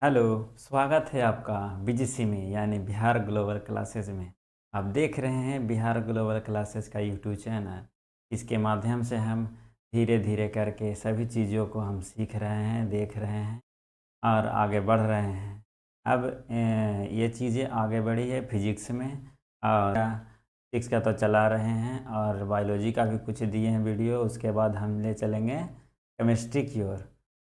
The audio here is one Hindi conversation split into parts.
हेलो, स्वागत है आपका बीजीसी में यानी बिहार ग्लोबल क्लासेस में। आप देख रहे हैं बिहार ग्लोबल क्लासेस का यूट्यूब चैनल। इसके माध्यम से हम धीरे धीरे करके सभी चीज़ों को हम सीख रहे हैं, देख रहे हैं और आगे बढ़ रहे हैं। अब ये चीज़ें आगे बढ़ी है फिजिक्स में और फिजिक्स का तो चला रहे हैं और बायोलॉजी का भी कुछ दिए हैं वीडियो। उसके बाद हम ले चलेंगे केमिस्ट्री की ओर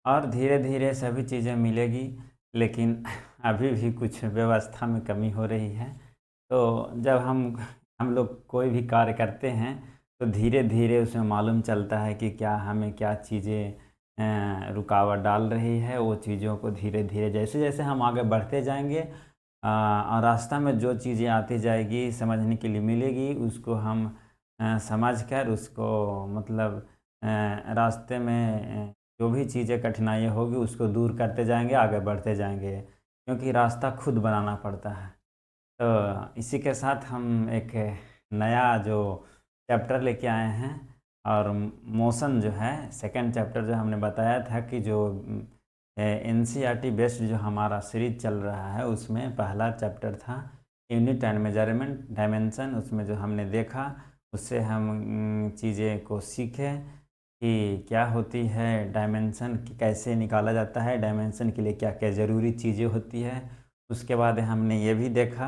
और धीरे धीरे सभी चीज़ें मिलेगी। लेकिन अभी भी कुछ व्यवस्था में कमी हो रही है। तो जब हम लोग कोई भी कार्य करते हैं तो धीरे धीरे उसमें मालूम चलता है कि क्या हमें क्या चीज़ें रुकावट डाल रही है। वो चीज़ों को धीरे धीरे जैसे जैसे हम आगे बढ़ते जाएंगे और रास्ता में जो चीज़ें आती जाएगी समझने के लिए मिलेगी उसको हम समझ कर उसको मतलब रास्ते में जो भी चीज़ें कठिनाइयाँ होगी उसको दूर करते जाएंगे, आगे बढ़ते जाएंगे क्योंकि रास्ता खुद बनाना पड़ता है। तो इसी के साथ हम एक नया जो चैप्टर लेके आए हैं और मोशन जो है सेकंड चैप्टर जो हमने बताया था कि जो एनसीईआरटी बेस्ड जो हमारा सीरीज चल रहा है उसमें पहला चैप्टर था यूनिट एंड मेजरमेंट डायमेंशन। उसमें जो हमने देखा उससे हम चीज़ें को सीखे कि क्या होती है डायमेंशन, कैसे निकाला जाता है, डायमेंशन के लिए क्या क्या ज़रूरी चीज़ें होती है। उसके बाद हमने ये भी देखा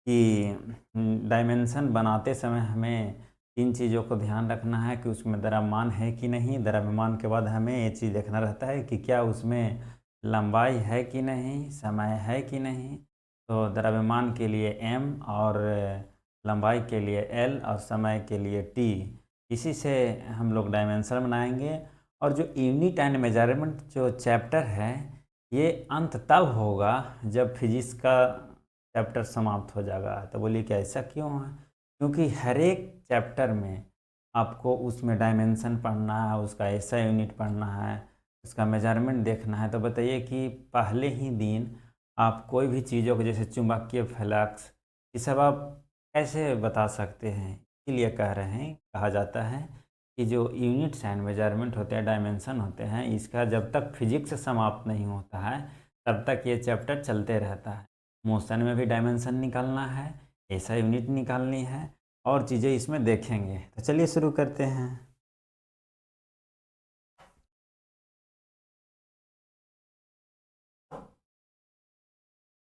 कि डायमेंशन बनाते समय हमें इन चीज़ों को ध्यान रखना है कि उसमें द्रव्यमान है कि नहीं। द्रव्यमान के बाद हमें ये चीज़ देखना रहता है कि क्या उसमें लंबाई है कि नहीं, समय है कि नहीं। तो द्रव्यमान के लिए m और लंबाई के लिए l और समय के लिए t। इसी से हम लोग डायमेंशन बनाएंगे। और जो यूनिट एंड मेजरमेंट जो चैप्टर है ये अंत तब होगा जब फिजिक्स का चैप्टर समाप्त हो जाएगा। तो बोलिए कि ऐसा क्यों है? क्योंकि हर एक चैप्टर में आपको उसमें डायमेंशन पढ़ना है, उसका एसआई यूनिट पढ़ना है, उसका मेजरमेंट देखना है। तो बताइए कि पहले ही दिन आप कोई भी चीज़ों को जैसे चुंबकीय फ्लक्स ये सब आप कैसे बता सकते हैं? इसीलिए कह रहे हैं, कहा जाता है कि जो यूनिट्स एंड मेजरमेंट होते हैं, डायमेंशन होते हैं, इसका जब तक फिजिक्स समाप्त नहीं होता है तब तक ये चैप्टर चलते रहता है। मोशन में भी डायमेंशन निकालना है, एसआई यूनिट निकालनी है और चीज़ें इसमें देखेंगे। तो चलिए शुरू करते हैं।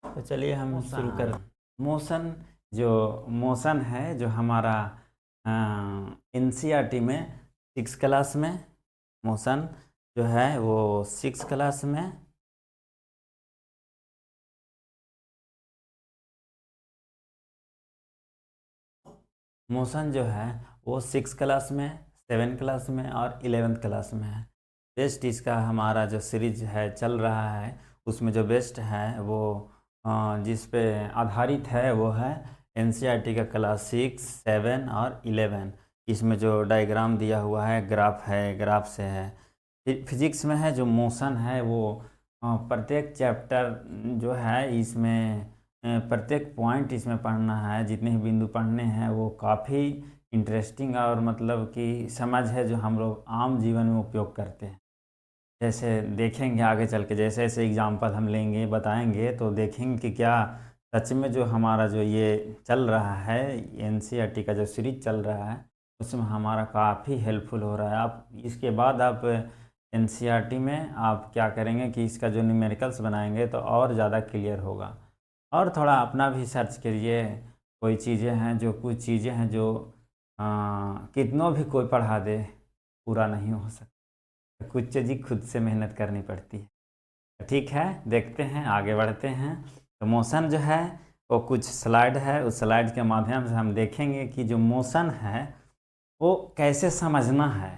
तो चलिए हम शुरू कर मोशन। जो मोशन है जो हमारा एनसीईआरटी में 6 क्लास में मोशन जो है वो 6 क्लास में मोशन जो है वो 6 क्लास में, 7 क्लास में और 11th क्लास में है। बेस्ट इसका हमारा जो सीरीज है चल रहा है उसमें जो बेस्ट है वो जिस पे आधारित है वो है एनसीईआरटी का क्लास 6, 7 और 11। इसमें जो डायग्राम दिया हुआ है ग्राफ है, ग्राफ से है। फिजिक्स में है जो मोशन है वो प्रत्येक चैप्टर जो है इसमें प्रत्येक पॉइंट इसमें पढ़ना है, जितने भी बिंदु पढ़ने हैं वो काफ़ी इंटरेस्टिंग और मतलब कि समझ है जो हम लोग आम जीवन में उपयोग करते हैं। जैसे देखेंगे आगे चल के जैसे जैसे एग्जाम्पल हम लेंगे बताएंगे तो देखेंगे कि क्या सच में जो हमारा जो ये चल रहा है एनसीईआरटी का जो सीरीज चल रहा है उसमें हमारा काफ़ी हेल्पफुल हो रहा है। आप इसके बाद आप एनसीईआरटी में आप क्या करेंगे कि इसका जो न्यूमेरिकल्स बनाएंगे तो और ज़्यादा क्लियर होगा। और थोड़ा अपना भी सर्च करिए। कोई चीज़ें हैं जो कुछ चीज़ें हैं जो कितनों भी कोई पढ़ा दे पूरा नहीं हो सकता। कुछ चीज़ खुद से मेहनत करनी पड़ती है। ठीक है, देखते हैं आगे बढ़ते हैं। तो मोशन जो है वो कुछ स्लाइड है, उस स्लाइड के माध्यम से हम देखेंगे कि जो मोशन है वो कैसे समझना है।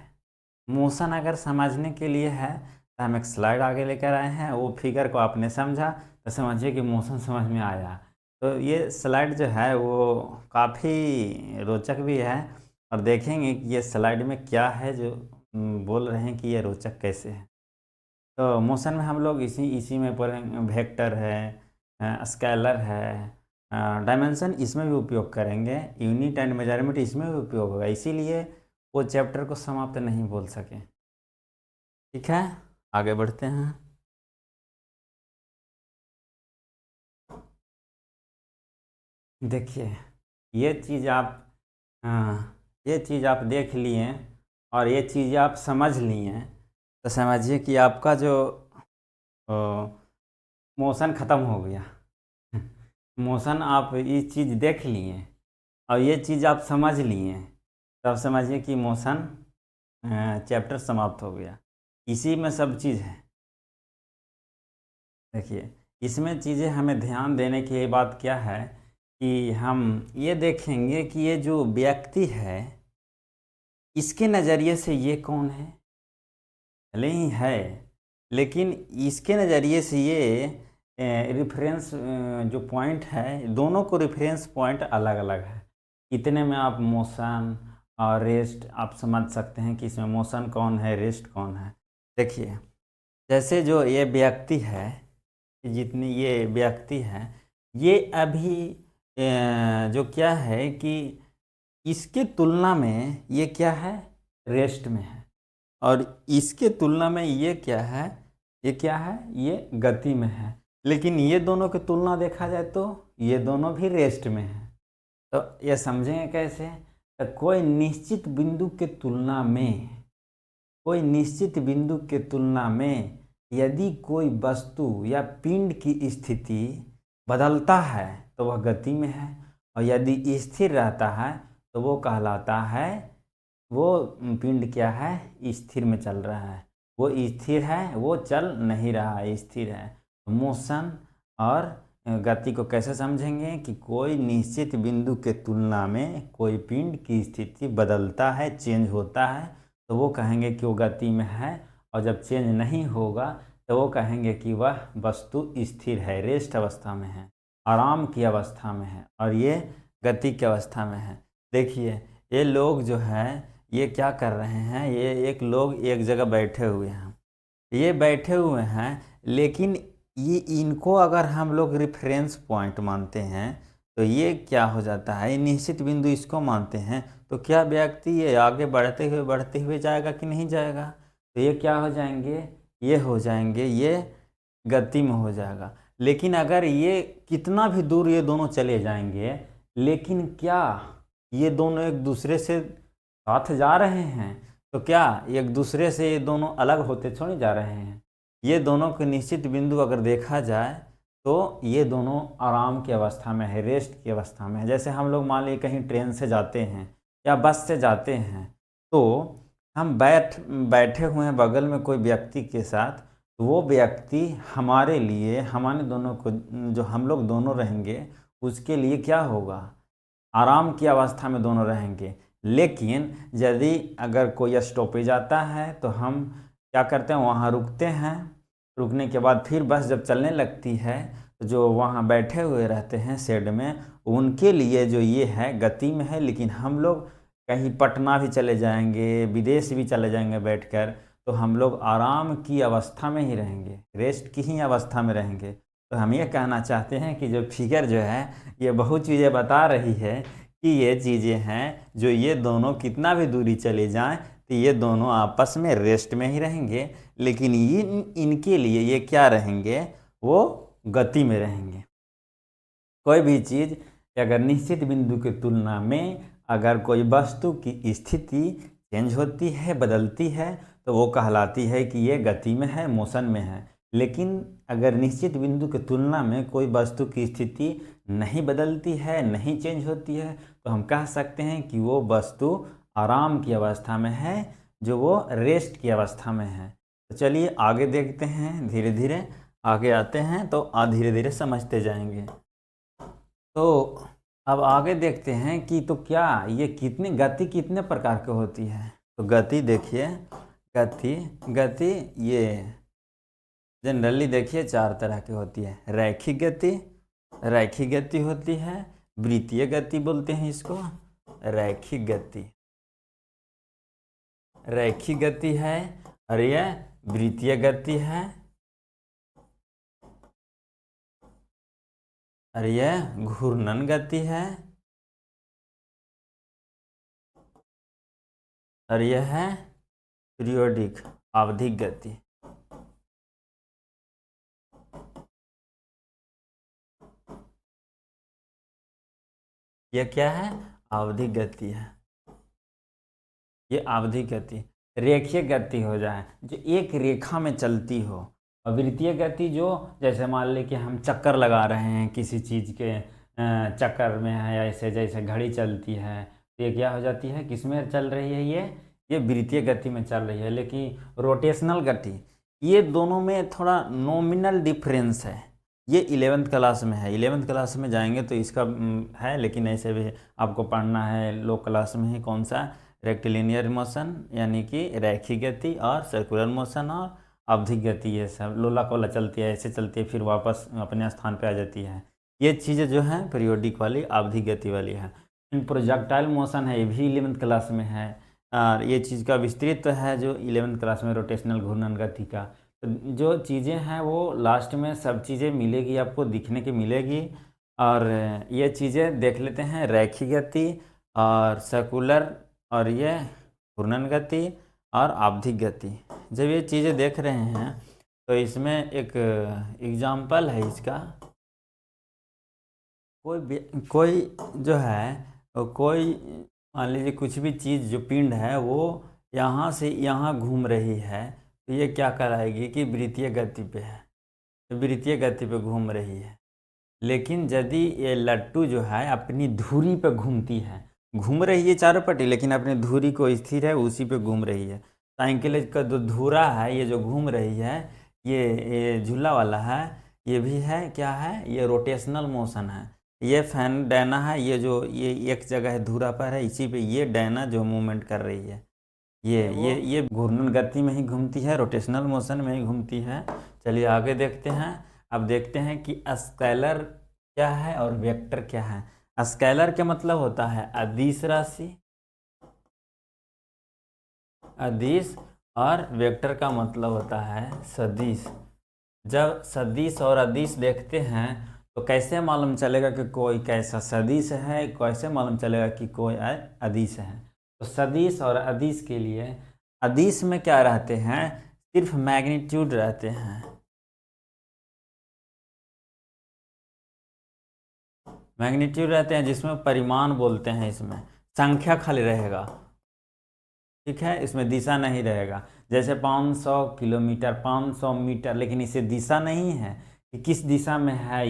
मोशन अगर समझने के लिए है तो हम एक स्लाइड आगे लेकर आए हैं, वो फिगर को आपने समझा तो समझिए कि मोशन समझ में आया। तो ये स्लाइड जो है वो काफ़ी रोचक भी है और देखेंगे कि ये स्लाइड में क्या है जो बोल रहे हैं कि ये रोचक कैसे है। तो मोशन में हम लोग इसी इसी में पढ़ेंगे। वेक्टर है, स्केलर है, डायमेंशन इसमें भी उपयोग करेंगे, यूनिट एंड मेजरमेंट इसमें भी उपयोग होगा। इसीलिए वो चैप्टर को समाप्त नहीं बोल सके। ठीक है, आगे बढ़ते हैं। देखिए, ये चीज़ आप ये चीज़ आप देख लिए और ये चीज़ आप समझ लिए, तो समझिए कि आपका जो अ, मोशन ख़त्म हो गया। मोशन आप ये चीज़ देख लिए और ये चीज़ आप समझ लिए, तब समझिए कि मोशन चैप्टर समाप्त हो गया। इसी में सब चीज़ है। देखिए, इसमें चीज़ें हमें ध्यान देने की ये बात क्या है कि हम ये देखेंगे कि ये जो व्यक्ति है, इसके नज़रिए से ये कौन है? भले ही है, लेकिन इसके नज़रिए से ये रिफ़रेंस जो पॉइंट है, दोनों को रिफ़रेंस पॉइंट अलग-अलग है। इतने में आप मोशन और रेस्ट आप समझ सकते हैं कि इसमें मोशन कौन है, रेस्ट कौन है। देखिए, जैसे जो ये व्यक्ति है, जितनी ये व्यक्ति है, ये अभी जो क्या है कि इसके तुलना में ये क्या है? रेस्ट में है। और इसके तुलना में ये क्या है? ये क्या है? ये गति में है। लेकिन ये दोनों की तुलना देखा जाए तो ये दोनों भी रेस्ट में है। तो ये समझेंगे कैसे? तो कोई निश्चित बिंदु के तुलना में यदि कोई वस्तु या पिंड की स्थिति बदलता है तो वह गति में है, और यदि स्थिर रहता है तो वो कहलाता है, वो पिंड क्या है? स्थिर में चल रहा है। वो स्थिर है, वो चल नहीं रहा है, स्थिर है। मोशन और गति को कैसे समझेंगे कि कोई निश्चित बिंदु के तुलना में कोई पिंड की स्थिति बदलता है, चेंज होता है, तो वो कहेंगे कि वो गति में है। और जब चेंज नहीं होगा तो वो कहेंगे कि वह वस्तु स्थिर है, रेस्ट अवस्था में है, आराम की अवस्था में है, और ये गति की अवस्था में है। देखिए, ये लोग जो है ये क्या कर रहे हैं? ये एक लोग एक जगह बैठे हुए हैं। ये बैठे हुए हैं, लेकिन ये इनको अगर हम लोग रेफरेंस पॉइंट मानते हैं तो ये क्या हो जाता है? ये निश्चित बिंदु इसको मानते हैं, तो क्या व्यक्ति ये आगे बढ़ते हुए जाएगा कि नहीं जाएगा? तो ये क्या हो जाएंगे? ये हो जाएंगे, ये गति में हो जाएगा। लेकिन अगर ये कितना भी दूर ये दोनों चले जाएंगे, लेकिन क्या ये दोनों एक दूसरे से साथ जा रहे हैं? तो क्या एक दूसरे से ये दोनों अलग होते थोड़ी जा रहे हैं? ये दोनों के निश्चित बिंदु अगर देखा जाए तो ये दोनों आराम की अवस्था में है, रेस्ट की अवस्था में है। जैसे हम लोग मान लीजिए कहीं ट्रेन से जाते हैं या बस से जाते हैं, तो हम बैठे हुए हैं बगल में कोई व्यक्ति के साथ, तो वो व्यक्ति हमारे लिए, हमारे दोनों को, जो हम लोग दोनों रहेंगे, उसके लिए क्या होगा? आराम की अवस्था में दोनों रहेंगे। लेकिन यदि अगर कोई स्टॉपेज आता है तो हम क्या करते हैं? वहाँ रुकते हैं। रुकने के बाद फिर बस जब चलने लगती है तो जो वहाँ बैठे हुए रहते हैं शेड में, उनके लिए जो ये है गति में है। लेकिन हम लोग कहीं पटना भी चले जाएंगे, विदेश भी चले जाएंगे बैठकर, तो हम लोग आराम की अवस्था में ही रहेंगे, रेस्ट की ही अवस्था में रहेंगे। तो हम ये कहना चाहते हैं कि जो फिगर जो है ये बहुत चीज़ें बता रही है कि ये चीज़ें हैं, जो ये दोनों कितना भी दूरी चले जाएं तो ये दोनों आपस में रेस्ट में ही रहेंगे। लेकिन इनके लिए ये क्या रहेंगे? वो गति में रहेंगे। कोई भी चीज़ अगर निश्चित बिंदु की तुलना में अगर कोई वस्तु की स्थिति चेंज होती है, बदलती है, तो वो कहलाती है कि ये गति में है, मोशन में है। लेकिन अगर निश्चित बिंदु की तुलना में कोई वस्तु की स्थिति नहीं बदलती है, नहीं चेंज होती है, तो हम कह सकते हैं कि वो वस्तु आराम की अवस्था में है, जो वो रेस्ट की अवस्था में है। तो चलिए आगे देखते हैं, धीरे धीरे आगे आते हैं तो धीरे धीरे समझते जाएंगे। तो अब आगे देखते हैं कि तो क्या ये कितनी गति कितने प्रकार की होती है? तो गति देखिए, गति गति ये जनरली देखिए चार तरह की होती है। रैखिक गति होती है, वृत्तीय गति बोलते हैं इसको, रैखिक गति रैखिक गति है, और यह वृत्तीय गति है, और यह घूर्णन गति है, और यह है पीरियोडिक आवधिक गति। यह क्या है? आवधिक गति है। ये आवधिक गति। रेखीय गति हो जाए जो एक रेखा में चलती हो, और वृत्तीय गति जो जैसे मान लें कि हम चक्कर लगा रहे हैं किसी चीज़ के चक्कर में है, ऐसे जैसे घड़ी चलती है, तो ये क्या हो जाती है? किस में चल रही है? ये वृत्तीय गति में चल रही है। लेकिन रोटेशनल गति, ये दोनों में थोड़ा नॉमिनल डिफरेंस है। ये 11th क्लास में है, 11th क्लास में जाएंगे तो इसका है, लेकिन ऐसे भी आपको पढ़ना है लो क्लास में ही। कौन सा? रेक्टिलिनियर मोशन यानी कि रैखिक गति, और सर्कुलर मोशन और आवधिक गति। ये सब लोला कोला चलती है, ऐसे चलती है, फिर वापस अपने स्थान पे आ जाती है। ये चीज़ें जो हैं पीरियोडिक वाली आवधिक गति वाली है। इन प्रोजेक्टाइल मोशन है, ये भी 11th क्लास में है। और ये चीज़ का विस्तृत है जो 11th क्लास में रोटेशनल घूर्णन गति का। तो जो चीज़ें हैं वो लास्ट में सब चीज़ें मिलेगी, आपको दिखने की मिलेगी। और ये चीज़ें देख लेते हैं, रैखिक गति और सर्कुलर, और ये घूर्णन गति और आवधिक गति। जब ये चीज़ें देख रहे हैं तो इसमें एक एग्जाम्पल है इसका। कोई जो है, कोई मान लीजिए कुछ भी चीज़ जो पिंड है वो यहाँ से यहाँ घूम रही है, तो ये क्या कराएगी कि वृत्तीय गति पे है, तो वृत्तीय गति पे घूम रही है। लेकिन यदि ये लट्टू जो है अपनी धुरी पे घूमती है, घूम रही है चारों पट्टी, लेकिन अपनी धुरी को स्थिर है उसी पे घूम रही है। साइकिल का जो धुरा है, ये जो घूम रही है, ये झूला वाला है, ये भी है क्या है? ये रोटेशनल मोशन है। ये फैन डैना है, ये एक जगह है धुरा पर है, इसी पे ये डैना जो मूवमेंट कर रही है, ये घूर्णन गति में ही घूमती है, रोटेशनल मोशन में ही घूमती है। चलिए आगे देखते हैं। अब देखते हैं कि स्केलर क्या है और वेक्टर क्या है। स्केलर का मतलब होता है अदिश राशि, अदिश, और वेक्टर का मतलब होता है सदिश। जब सदिश और अदिश देखते हैं तो कैसे मालूम चलेगा कि कोई कैसा सदिश है, कैसे मालूम चलेगा कि कोई अदिश है? तो सदिश और अदिश के लिए, अदिश में क्या रहते हैं? सिर्फ मैग्नीट्यूड रहते हैं। मैग्नीट्यूड रहते हैं जिसमें परिमाण बोलते हैं, इसमें संख्या खाली रहेगा, ठीक है, इसमें दिशा नहीं रहेगा। जैसे 500 किलोमीटर, 500 मीटर, लेकिन इसे दिशा नहीं है कि किस दिशा में है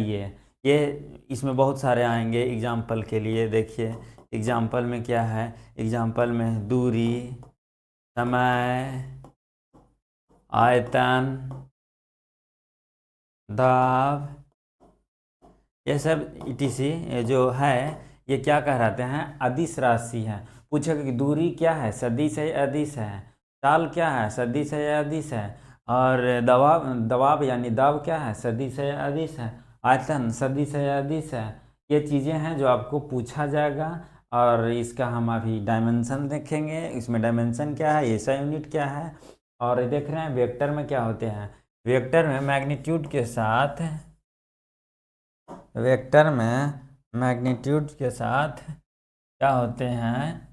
ये इसमें बहुत सारे आएंगे। एग्जाम्पल के लिए देखिए, एग्जाम्पल में क्या है? एग्जाम्पल में दूरी, समय, आयतन, दाब, ये सब ETC जो है, ये क्या कहलाते हैं? अदिश राशि है। पूछेगा कि दूरी क्या है? सदिश है, अदिश है। चाल क्या है? सदिश है या अदिश है। और दबाव यानी दाब क्या है? सदिश है या अदिश है। आयतन सदिश है या अदिश है। ये चीज़ें हैं जो आपको पूछा जाएगा। और इसका हम अभी डायमेंशन देखेंगे, इसमें डायमेंशन क्या है, ऐसा यूनिट क्या है। और देख रहे हैं वेक्टर में क्या होते हैं? वेक्टर में मैग्नीट्यूड के साथ, वेक्टर में मैग्नीट्यूड के साथ क्या होते हैं?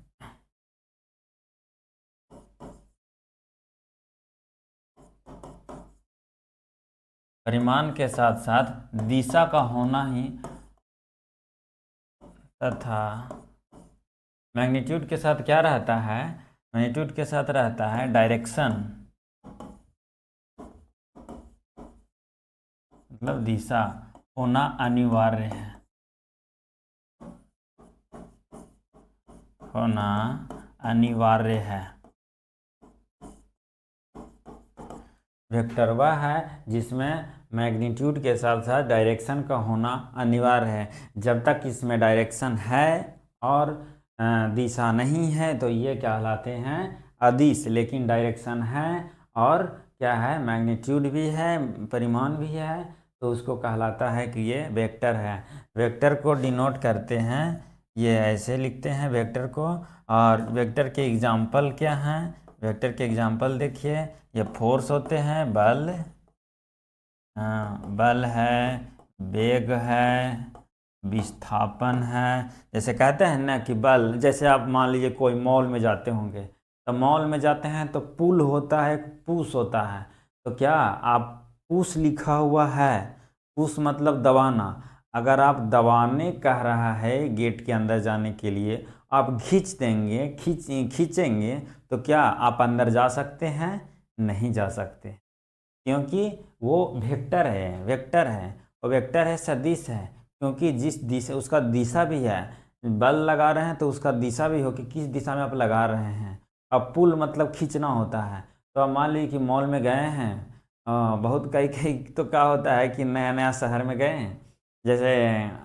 परिमाण के साथ साथ दिशा का होना ही, तथा मैग्नीट्यूड के साथ क्या रहता है? मैग्नीट्यूड के साथ रहता है डायरेक्शन, मतलब दिशा होना अनिवार्य है, होना अनिवार्य है। वेक्टर वह है जिसमें मैग्नीट्यूड के साथ साथ डायरेक्शन का होना अनिवार्य है। जब तक इसमें डायरेक्शन है और दिशा नहीं है तो ये कहलाते हैं अदिश। लेकिन डायरेक्शन है और क्या है? मैग्नीट्यूड भी है, परिमाण भी है, तो उसको कहलाता है कि ये वेक्टर है। वेक्टर को डिनोट करते हैं, ये ऐसे लिखते हैं वेक्टर को। और वेक्टर के एग्जाम्पल क्या हैं? वेक्टर के एग्जाम्पल देखिए, ये फोर्स होते हैं, बल, बल है, वेग है, विस्थापन है। जैसे कहते हैं ना कि बल, जैसे आप मान लीजिए कोई मॉल में जाते होंगे, तो मॉल में जाते हैं तो पुल होता है, पुश होता है। तो क्या आप पुश लिखा हुआ है, पुश मतलब दबाना, अगर आप दबाने कह रहा है गेट के अंदर जाने के लिए, आप खींच देंगे, खींचेंगे तो क्या आप अंदर जा सकते हैं? नहीं जा सकते, क्योंकि वो वेक्टर है और वेक्टर है, सदिश है। क्योंकि जिस दिशा, उसका दिशा भी है, बल लगा रहे हैं तो उसका दिशा भी हो कि किस दिशा में आप लगा रहे हैं। अब पुल मतलब खींचना होता है। तो अब मान लीजिए कि मॉल में गए हैं, बहुत कई कई तो क्या होता है कि नया नया शहर में गए हैं, जैसे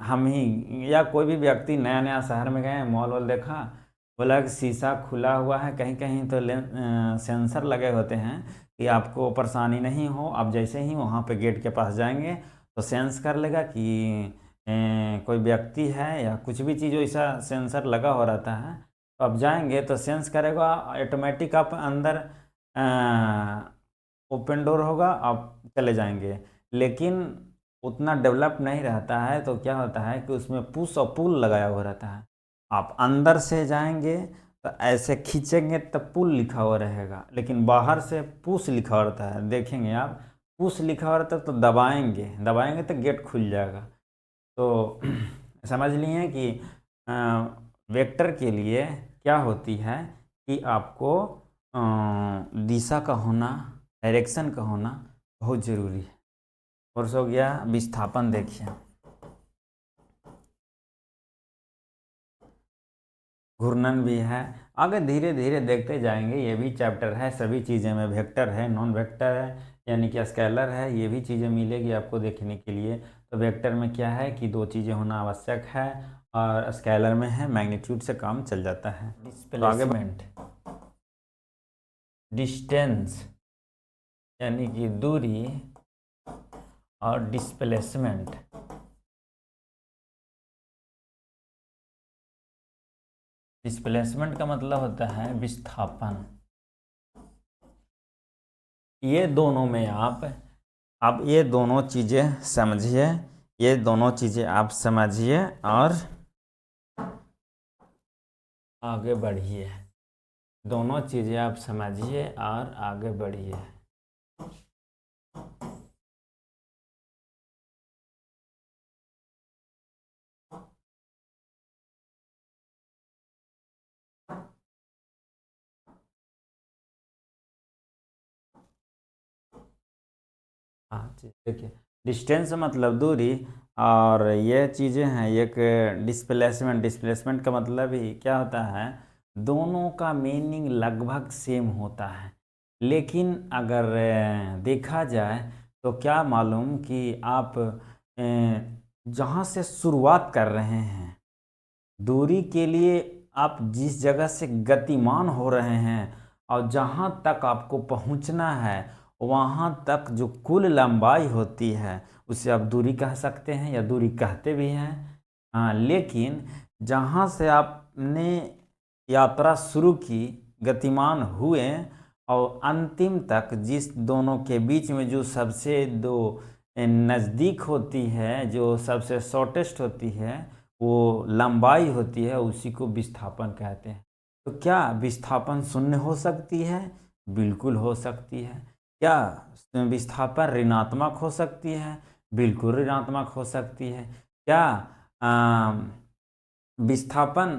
हम ही या कोई भी व्यक्ति नया नया शहर में गए, मॉल वॉल देखा, बोला कि शीशा खुला हुआ है, कहीं कहीं तो सेंसर लगे होते हैं कि आपको परेशानी नहीं हो। आप जैसे ही वहाँ पे गेट के पास जाएंगे तो सेंस कर लेगा कि कोई व्यक्ति है या कुछ भी चीज़ ऐसा सेंसर लगा हो रहता है। तो आप जाएंगे तो सेंस करेगा, ऑटोमेटिक आप अंदर ओपन डोर होगा, आप चले जाएंगे। लेकिन उतना डेवलप नहीं रहता है, तो क्या होता है कि उसमें पुश और पुल लगाया हुआ रहता है। आप अंदर से जाएंगे तो ऐसे खींचेंगे तो पुल लिखा हुआ रहेगा, लेकिन बाहर से पुश लिखा हुआ रहता है। देखेंगे आप, पुश लिखा हुआ रहता है तो दबाएंगे, दबाएंगे तो गेट खुल जाएगा। तो समझ लिए कि वेक्टर के लिए क्या होती है कि आपको दिशा का होना, डायरेक्शन का होना बहुत ज़रूरी है। और हो गया विस्थापन। देखिए, घूर्णन भी है। आगे धीरे धीरे देखते जाएंगे, ये भी चैप्टर है, सभी चीज़ें में वेक्टर है, नॉन वेक्टर है, यानी कि स्केलर है, ये भी चीज़ें मिलेगी आपको देखने के लिए। तो वेक्टर में क्या है कि दो चीज़ें होना आवश्यक है, और स्केलर में है मैग्नीट्यूड से काम चल जाता है। तो आगे डिस्टेंस यानी कि दूरी, और डिस्प्लेसमेंट। डिस्प्लेसमेंट का मतलब होता है विस्थापन। ये दोनों में आप ये दोनों चीज़ें समझिए, ये दोनों चीज़ें आप समझिए और आगे बढ़िए। दोनों चीज़ें आप समझिए और आगे बढ़िए। हाँ जी, देखिए, डिस्टेंस मतलब दूरी, और ये चीज़ें हैं एक डिस्प्लेसमेंट। डिस्प्लेसमेंट का मतलब ही क्या होता है, दोनों का मीनिंग लगभग सेम होता है। लेकिन अगर देखा जाए तो क्या मालूम कि आप जहाँ से शुरुआत कर रहे हैं दूरी के लिए, आप जिस जगह से गतिमान हो रहे हैं और जहाँ तक आपको पहुँचना है, वहाँ तक जो कुल लंबाई होती है उसे आप दूरी कह सकते हैं या दूरी कहते भी हैं। हाँ, लेकिन जहाँ से आपने यात्रा शुरू की, गतिमान हुए, और अंतिम तक जिस दोनों के बीच में जो सबसे दो नज़दीक होती है, जो सबसे शॉर्टेस्ट होती है, वो लंबाई होती है, उसी को विस्थापन कहते हैं। तो क्या विस्थापन शून्य हो सकती है? बिल्कुल हो सकती है। क्या विस्थापन ऋणात्मक हो सकती है? बिल्कुल ऋणात्मक हो सकती है। क्या विस्थापन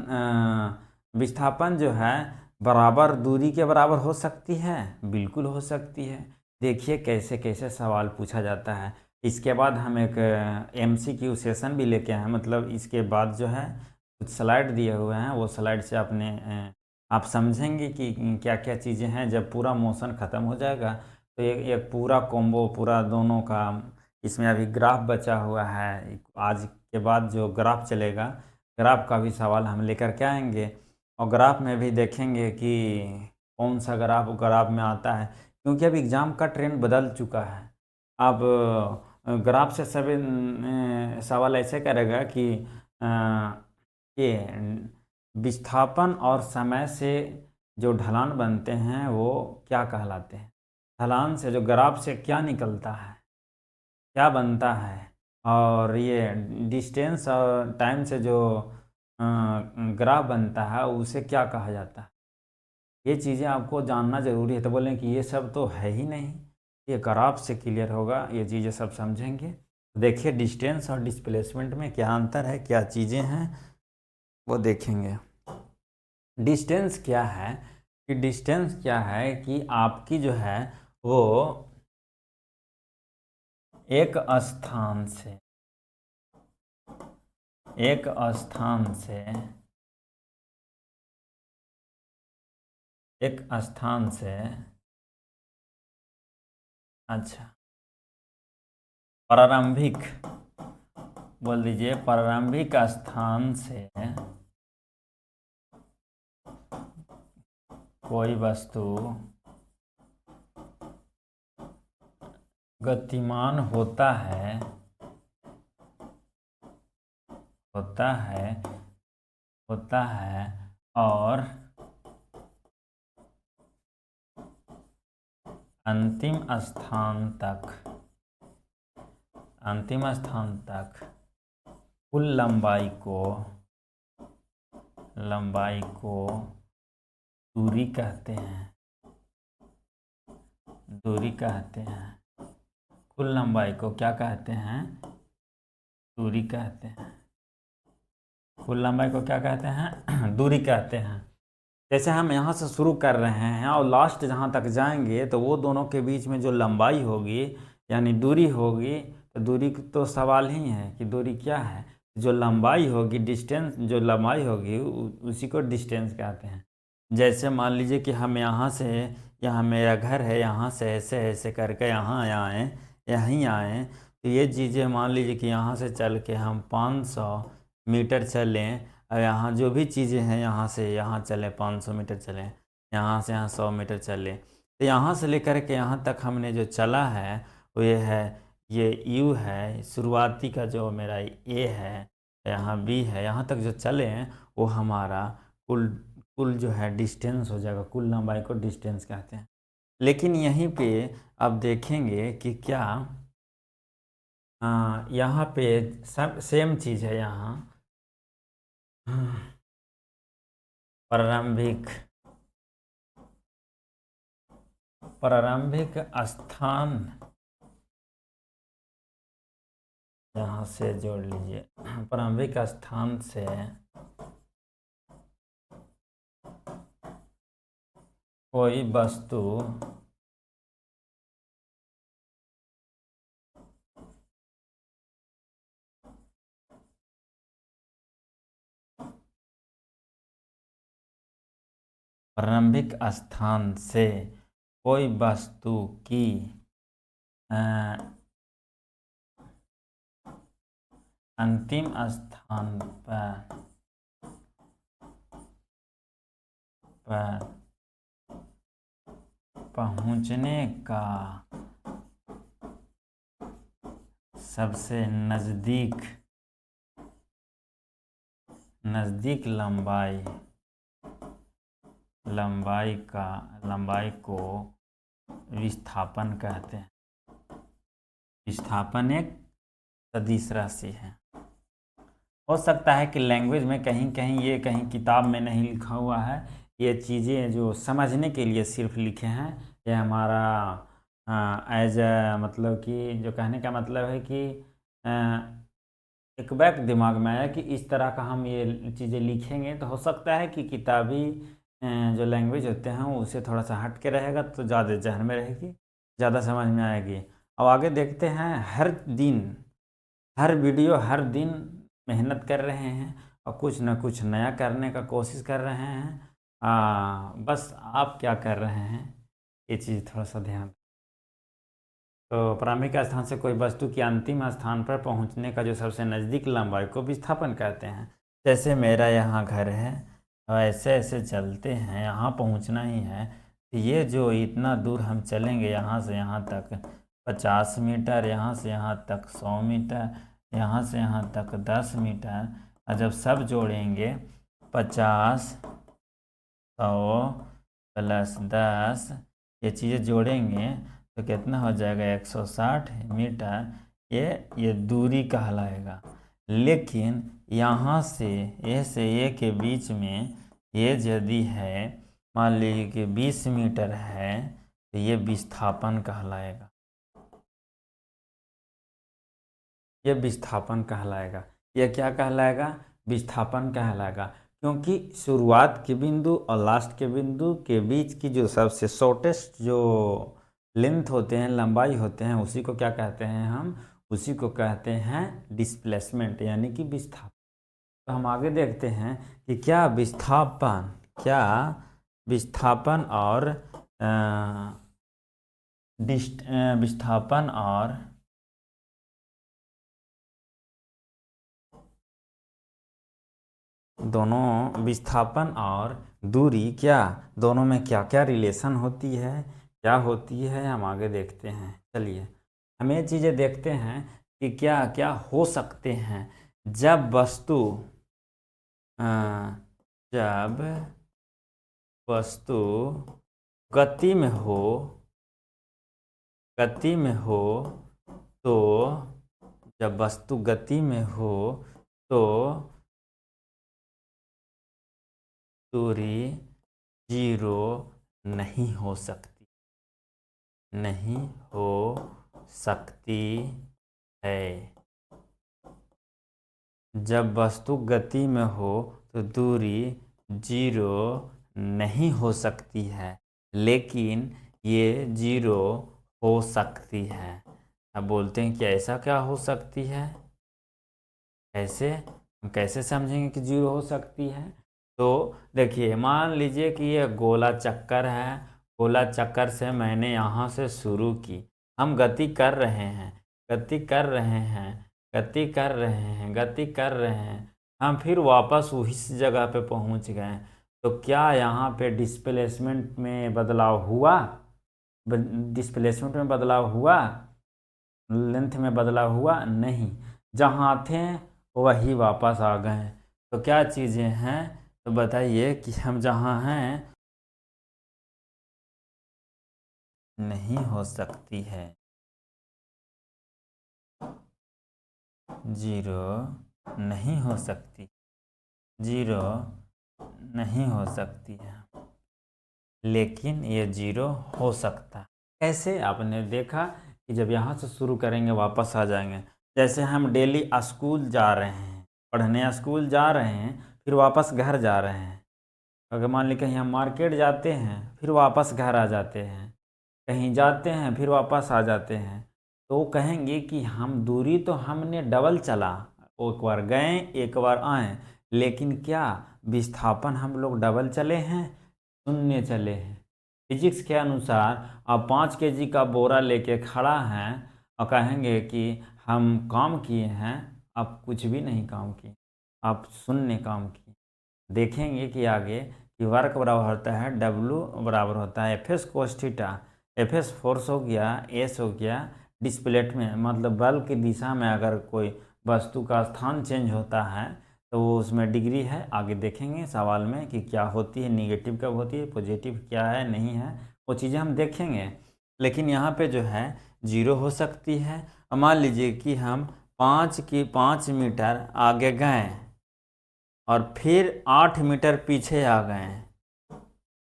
विस्थापन जो है बराबर दूरी के बराबर हो सकती है? बिल्कुल हो सकती है। देखिए कैसे कैसे सवाल पूछा जाता है। इसके बाद हम एक MCQ सेशन भी लेके आए हैं, मतलब इसके बाद जो है कुछ स्लाइड दिए हुए हैं, वो स्लाइड से आप समझेंगे कि क्या क्या चीज़ें हैं। जब पूरा मोशन ख़त्म हो जाएगा तो एक पूरा कॉम्बो, पूरा दोनों का, इसमें अभी ग्राफ बचा हुआ है, आज के बाद जो ग्राफ चलेगा, ग्राफ का भी सवाल हम लेकर के आएंगे। और ग्राफ में भी देखेंगे कि कौन सा ग्राफ में आता है, क्योंकि अब एग्ज़ाम का ट्रेंड बदल चुका है। अब ग्राफ से सभी सवाल ऐसे करेगा कि ये विस्थापन और समय से जो ढलान बनते हैं वो क्या कहलाते हैं, ढलान से जो ग्राफ से क्या निकलता है, क्या बनता है, और ये डिस्टेंस और टाइम से जो ग्राफ बनता है उसे क्या कहा जाता है। ये चीज़ें आपको जानना ज़रूरी है। तो बोलें कि ये सब तो है ही नहीं, ये ग्राफ से क्लियर होगा, ये चीज़ें सब समझेंगे। देखिए डिस्टेंस और डिस्प्लेसमेंट में क्या अंतर है, क्या चीज़ें हैं वो देखेंगे। डिस्टेंस क्या है कि डिस्टेंस क्या है कि आपकी जो है वो एक स्थान से एक स्थान से एक स्थान से अच्छा प्रारंभिक बोल दीजिए प्रारंभिक स्थान से कोई वस्तु गतिमान होता है और अंतिम स्थान तक कुल लंबाई को दूरी कहते हैं कुल लंबाई को क्या कहते हैं, दूरी कहते हैं। कुल लंबाई को क्या कहते हैं, दूरी कहते हैं। जैसे हम यहाँ से शुरू कर रहे हैं और लास्ट जहाँ तक जाएंगे तो वो दोनों के बीच में जो लंबाई होगी यानी दूरी होगी, तो दूरी तो सवाल ही है कि दूरी क्या है। जो लंबाई होगी डिस्टेंस, जो लंबाई होगी उसी को डिस्टेंस कहते हैं। जैसे मान लीजिए कि हम यहाँ से, यहाँ मेरा घर है, यहाँ से ऐसे ऐसे करके यहाँ आए, यहीं आए, तो ये चीज़ें मान लीजिए कि यहाँ से चल के हम 500 मीटर चलें और यहाँ जो भी चीज़ें हैं यहाँ से यहाँ चलें 500 मीटर चलें, यहाँ से यहाँ 100 मीटर चलें, तो यहाँ से लेकर के यहाँ तक हमने जो चला है वो ये है, ये यू है, शुरुआती का जो मेरा ए है, यहाँ बी है, यहाँ तक जो चले हैं वो हमारा कुल कुल जो है डिस्टेंस हो जाएगा। कुल लंबाई को डिस्टेंस कहते हैं। लेकिन यहीं पे अब देखेंगे कि क्या यहाँ पे सब सेम चीज़ है। यहाँ प्रारंभिक स्थान, यहाँ से जोड़ लीजिए, प्रारंभिक स्थान से कोई वस्तु प्रारंभिक स्थान से कोई वस्तु की अंतिम स्थान पर पहुंचने का सबसे नज़दीक लंबाई को विस्थापन कहते हैं। विस्थापन एक सदिश राशि है। हो सकता है कि लैंग्वेज में कहीं कहीं ये कहीं किताब में नहीं लिखा हुआ है, ये चीज़ें जो समझने के लिए सिर्फ लिखे हैं। ये हमारा एज मतलब कि जो कहने का मतलब है कि एक बैक दिमाग में आया कि इस तरह का हम ये चीज़ें लिखेंगे तो हो सकता है कि किताबी जो लैंग्वेज होते हैं उससे थोड़ा सा हट के रहेगा तो ज़्यादा जहन में रहेगी, ज़्यादा समझ में आएगी। अब आगे देखते हैं। हर वीडियो हर दिन मेहनत कर रहे हैं और कुछ ना कुछ नया करने का कोशिश कर रहे हैं। बस आप क्या कर रहे हैं ये चीज़ थोड़ा सा ध्यान। तो प्रारंभिक स्थान से कोई वस्तु की अंतिम स्थान पर पहुंचने का जो सबसे नज़दीक लंबाई को विस्थापन कहते हैं। जैसे मेरा यहाँ घर है और ऐसे ऐसे चलते हैं, यहाँ पहुँचना ही है, तो ये जो इतना दूर हम चलेंगे यहाँ से यहाँ तक 50 मीटर, यहाँ से यहाँ तक 100 मीटर, यहाँ से यहाँ तक 10 मीटर, और जब सब जोड़ेंगे 50 100 प्लस 10 ये चीज़ें जोड़ेंगे तो कितना हो जाएगा 160 मीटर। ये दूरी कहलाएगा। लेकिन यहाँ से ए के बीच में ये यदि है मान लीजिए कि 20 मीटर है तो ये विस्थापन कहलाएगा। ये विस्थापन कहलाएगा। यह क्या कहलाएगा? विस्थापन कहलाएगा, क्योंकि शुरुआत के बिंदु और लास्ट के बिंदु के बीच की जो सबसे शॉर्टेस्ट जो लेंथ होते हैं, लंबाई होते हैं, उसी को क्या कहते हैं हम? उसी को कहते हैं डिस्प्लेसमेंट, यानी कि विस्थापन। तो हम आगे देखते हैं कि क्या विस्थापन और विस्थापन और दोनों विस्थापन और दूरी, क्या दोनों में क्या क्या रिलेशन होती है, क्या होती है, हम आगे देखते हैं। चलिए हम ये चीज़ें देखते हैं कि क्या क्या हो सकते हैं जब वस्तु अ, जब वस्तु गति में हो, तो जब वस्तु गति में हो तो दूरी 0 नहीं हो सकती, है। जब वस्तु गति में हो तो दूरी 0 नहीं हो सकती है, लेकिन ये 0 हो सकती है। अब बोलते हैं कि ऐसा क्या हो सकती है? कैसे? हम कैसे समझेंगे कि 0 हो सकती है? तो देखिए, मान लीजिए कि ये गोला चक्कर है। गोला चक्कर से मैंने यहाँ से शुरू की, हम गति कर रहे हैं, गति कर रहे हैं, गति कर रहे हैं, गति कर रहे हैं, हम फिर वापस उसी जगह पे पहुँच गए। तो क्या यहाँ पे डिस्प्लेसमेंट में बदलाव हुआ? डिस्प्लेसमेंट में बदलाव हुआ? लेंथ में बदलाव हुआ? नहीं। जहाँ थे वही वापस आ गए। तो क्या चीज़ें हैं? तो बताइए कि हम जहाँ हैं नहीं हो सकती है, 0 नहीं हो सकती, 0 नहीं हो सकती है, लेकिन ये 0 हो सकता है। कैसे? आपने देखा कि जब यहाँ से शुरू करेंगे वापस आ जाएंगे। जैसे हम डेली स्कूल जा रहे हैं, पढ़ने स्कूल जा रहे हैं, फिर वापस घर जा रहे हैं। अगर मान ली कहीं हम मार्केट जाते हैं, फिर वापस घर आ जाते हैं, कहीं जाते हैं फिर वापस आ जाते हैं, तो वो कहेंगे कि हम दूरी तो हमने डबल चला, एक बार गए एक बार आए, लेकिन क्या विस्थापन हम लोग डबल चले हैं? शून्य चले हैं। फिजिक्स के अनुसार आप 5 kg का बोरा लेके खड़ा हैं और कहेंगे कि हम काम किए हैं, आप कुछ भी नहीं काम किए, आप शून्य काम किए। देखेंगे कि आगे कि वर्क बराबर होता है W बराबर होता है F S cos theta. F S force हो गया, एस हो गया डिस्प्लेसमेंट, मतलब बल की दिशा में अगर कोई वस्तु का स्थान चेंज होता है तो वो उसमें डिग्री है। आगे देखेंगे सवाल में कि क्या होती है, निगेटिव कब होती है, पॉजिटिव क्या है, नहीं है, वो चीज़ें हम देखेंगे। लेकिन यहाँ पे जो है 0 हो सकती है। मान लीजिए कि हम 5 मीटर आगे गए और फिर 8 मीटर पीछे आ गए,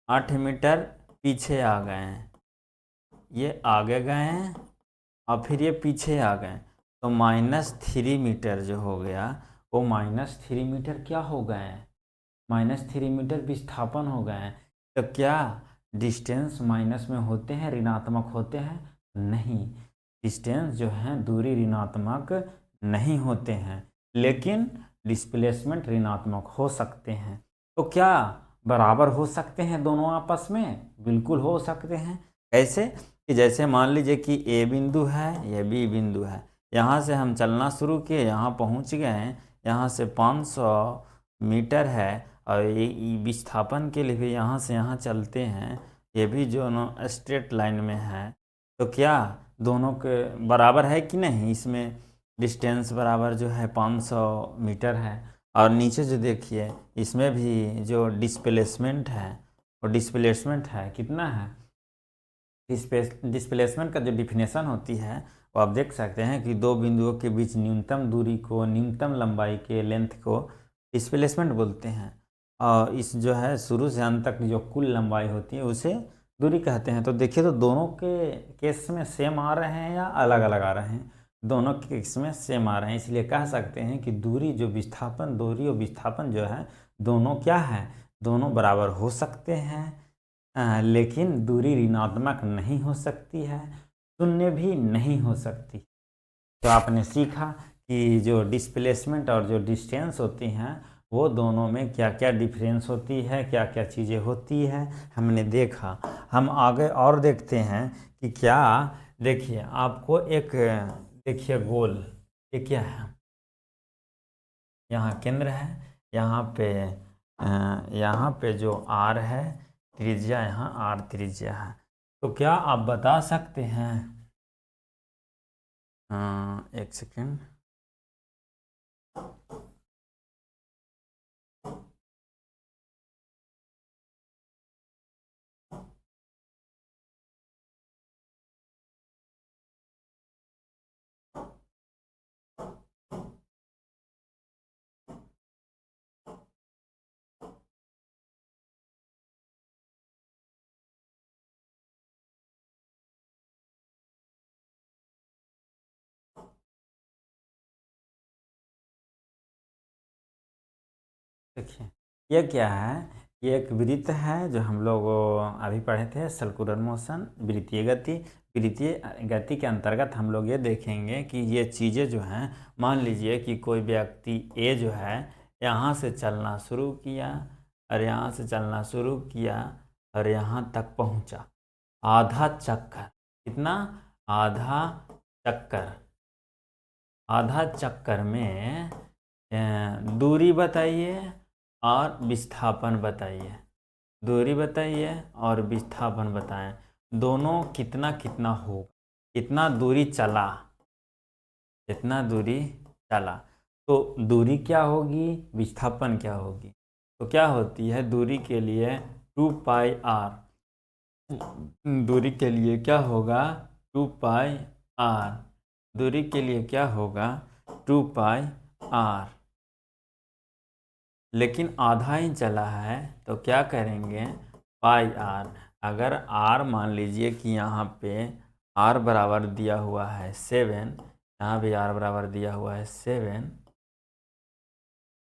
8 मीटर पीछे आ गए, ये आगे गए हैं और फिर ये पीछे आ गए, तो -3 मीटर जो हो गया वो -3 मीटर क्या हो गए हैं? -3 मीटर विस्थापन हो गए हैं। तो क्या डिस्टेंस माइनस में होते हैं, ऋणात्मक होते हैं? नहीं, डिस्टेंस जो है दूरी ऋणात्मक नहीं होते हैं, लेकिन डिस्प्लेसमेंट ऋणात्मक हो सकते हैं। तो क्या बराबर हो सकते हैं दोनों आपस में? बिल्कुल हो सकते हैं। ऐसे कि जैसे मान लीजिए कि ए बिंदु है, ये बी बिंदु है, यहाँ से हम चलना शुरू किए, यहाँ पहुँच गए, यहाँ से 500 मीटर है और ये विस्थापन के लिए भी यहाँ से यहाँ चलते हैं, ये भी जो स्ट्रेट लाइन में है। तो क्या दोनों के बराबर है कि नहीं? इसमें डिस्टेंस बराबर जो है 500 मीटर है। और नीचे जो देखिए इसमें भी जो डिस्प्लेसमेंट है, वो डिस्प्लेसमेंट है कितना है? डिस्प्लेसमेंट का जो डिफिनेशन होती है वो आप देख सकते हैं कि दो बिंदुओं के बीच न्यूनतम दूरी को, न्यूनतम लंबाई के लेंथ को डिस्प्लेसमेंट बोलते हैं। और इस जो है शुरू से अंत तक जो कुल लंबाई होती है उसे दूरी कहते हैं। तो देखिए, तो दोनों के केस में सेम आ रहे हैं या अलग अलग आ रहे हैं? दोनों केस में सेम आ रहे हैं, इसलिए कह सकते हैं कि दूरी और विस्थापन जो है दोनों क्या है, दोनों बराबर हो सकते हैं। लेकिन दूरी ऋणात्मक नहीं हो सकती है, शून्य भी नहीं हो सकती। तो आपने सीखा कि जो डिस्प्लेसमेंट और जो डिस्टेंस होती हैं वो दोनों में क्या क्या डिफरेंस होती है, क्या क्या चीज़ें होती है, हमने देखा। हम आगे और देखते हैं कि क्या, देखिए आपको एक, देखिए गोल, ये क्या है, यहाँ केंद्र है, यहाँ पे जो आर है त्रिज्या, यहाँ आर त्रिज्या है। तो क्या आप बता सकते हैं, एक सेकेंड, देखिए ये क्या है, ये एक वृत्त है जो हम लोग अभी पढ़े थे, सर्कुलर मोशन, वृत्तीय गति के अंतर्गत हम लोग ये देखेंगे कि ये चीज़ें जो हैं, मान लीजिए कि कोई व्यक्ति ए जो है यहाँ से चलना शुरू किया और यहाँ से चलना शुरू किया और यहाँ तक पहुँचा, आधा चक्कर, कितना, आधा चक्कर, आधा चक्कर में दूरी बताइए और विस्थापन बताइए, दूरी बताइए और विस्थापन बताएं, दोनों कितना कितना हो, कितना दूरी चला, कितना दूरी चला, तो दूरी क्या होगी, विस्थापन क्या होगी, तो क्या होती है, दूरी के लिए 2πr, दूरी के लिए क्या होगा 2πr, दूरी के लिए क्या होगा 2πr, लेकिन आधा ही चला है तो क्या करेंगे πr। अगर r मान लीजिए कि यहाँ पे r बराबर दिया हुआ है 7, यहाँ भी r बराबर दिया हुआ है 7,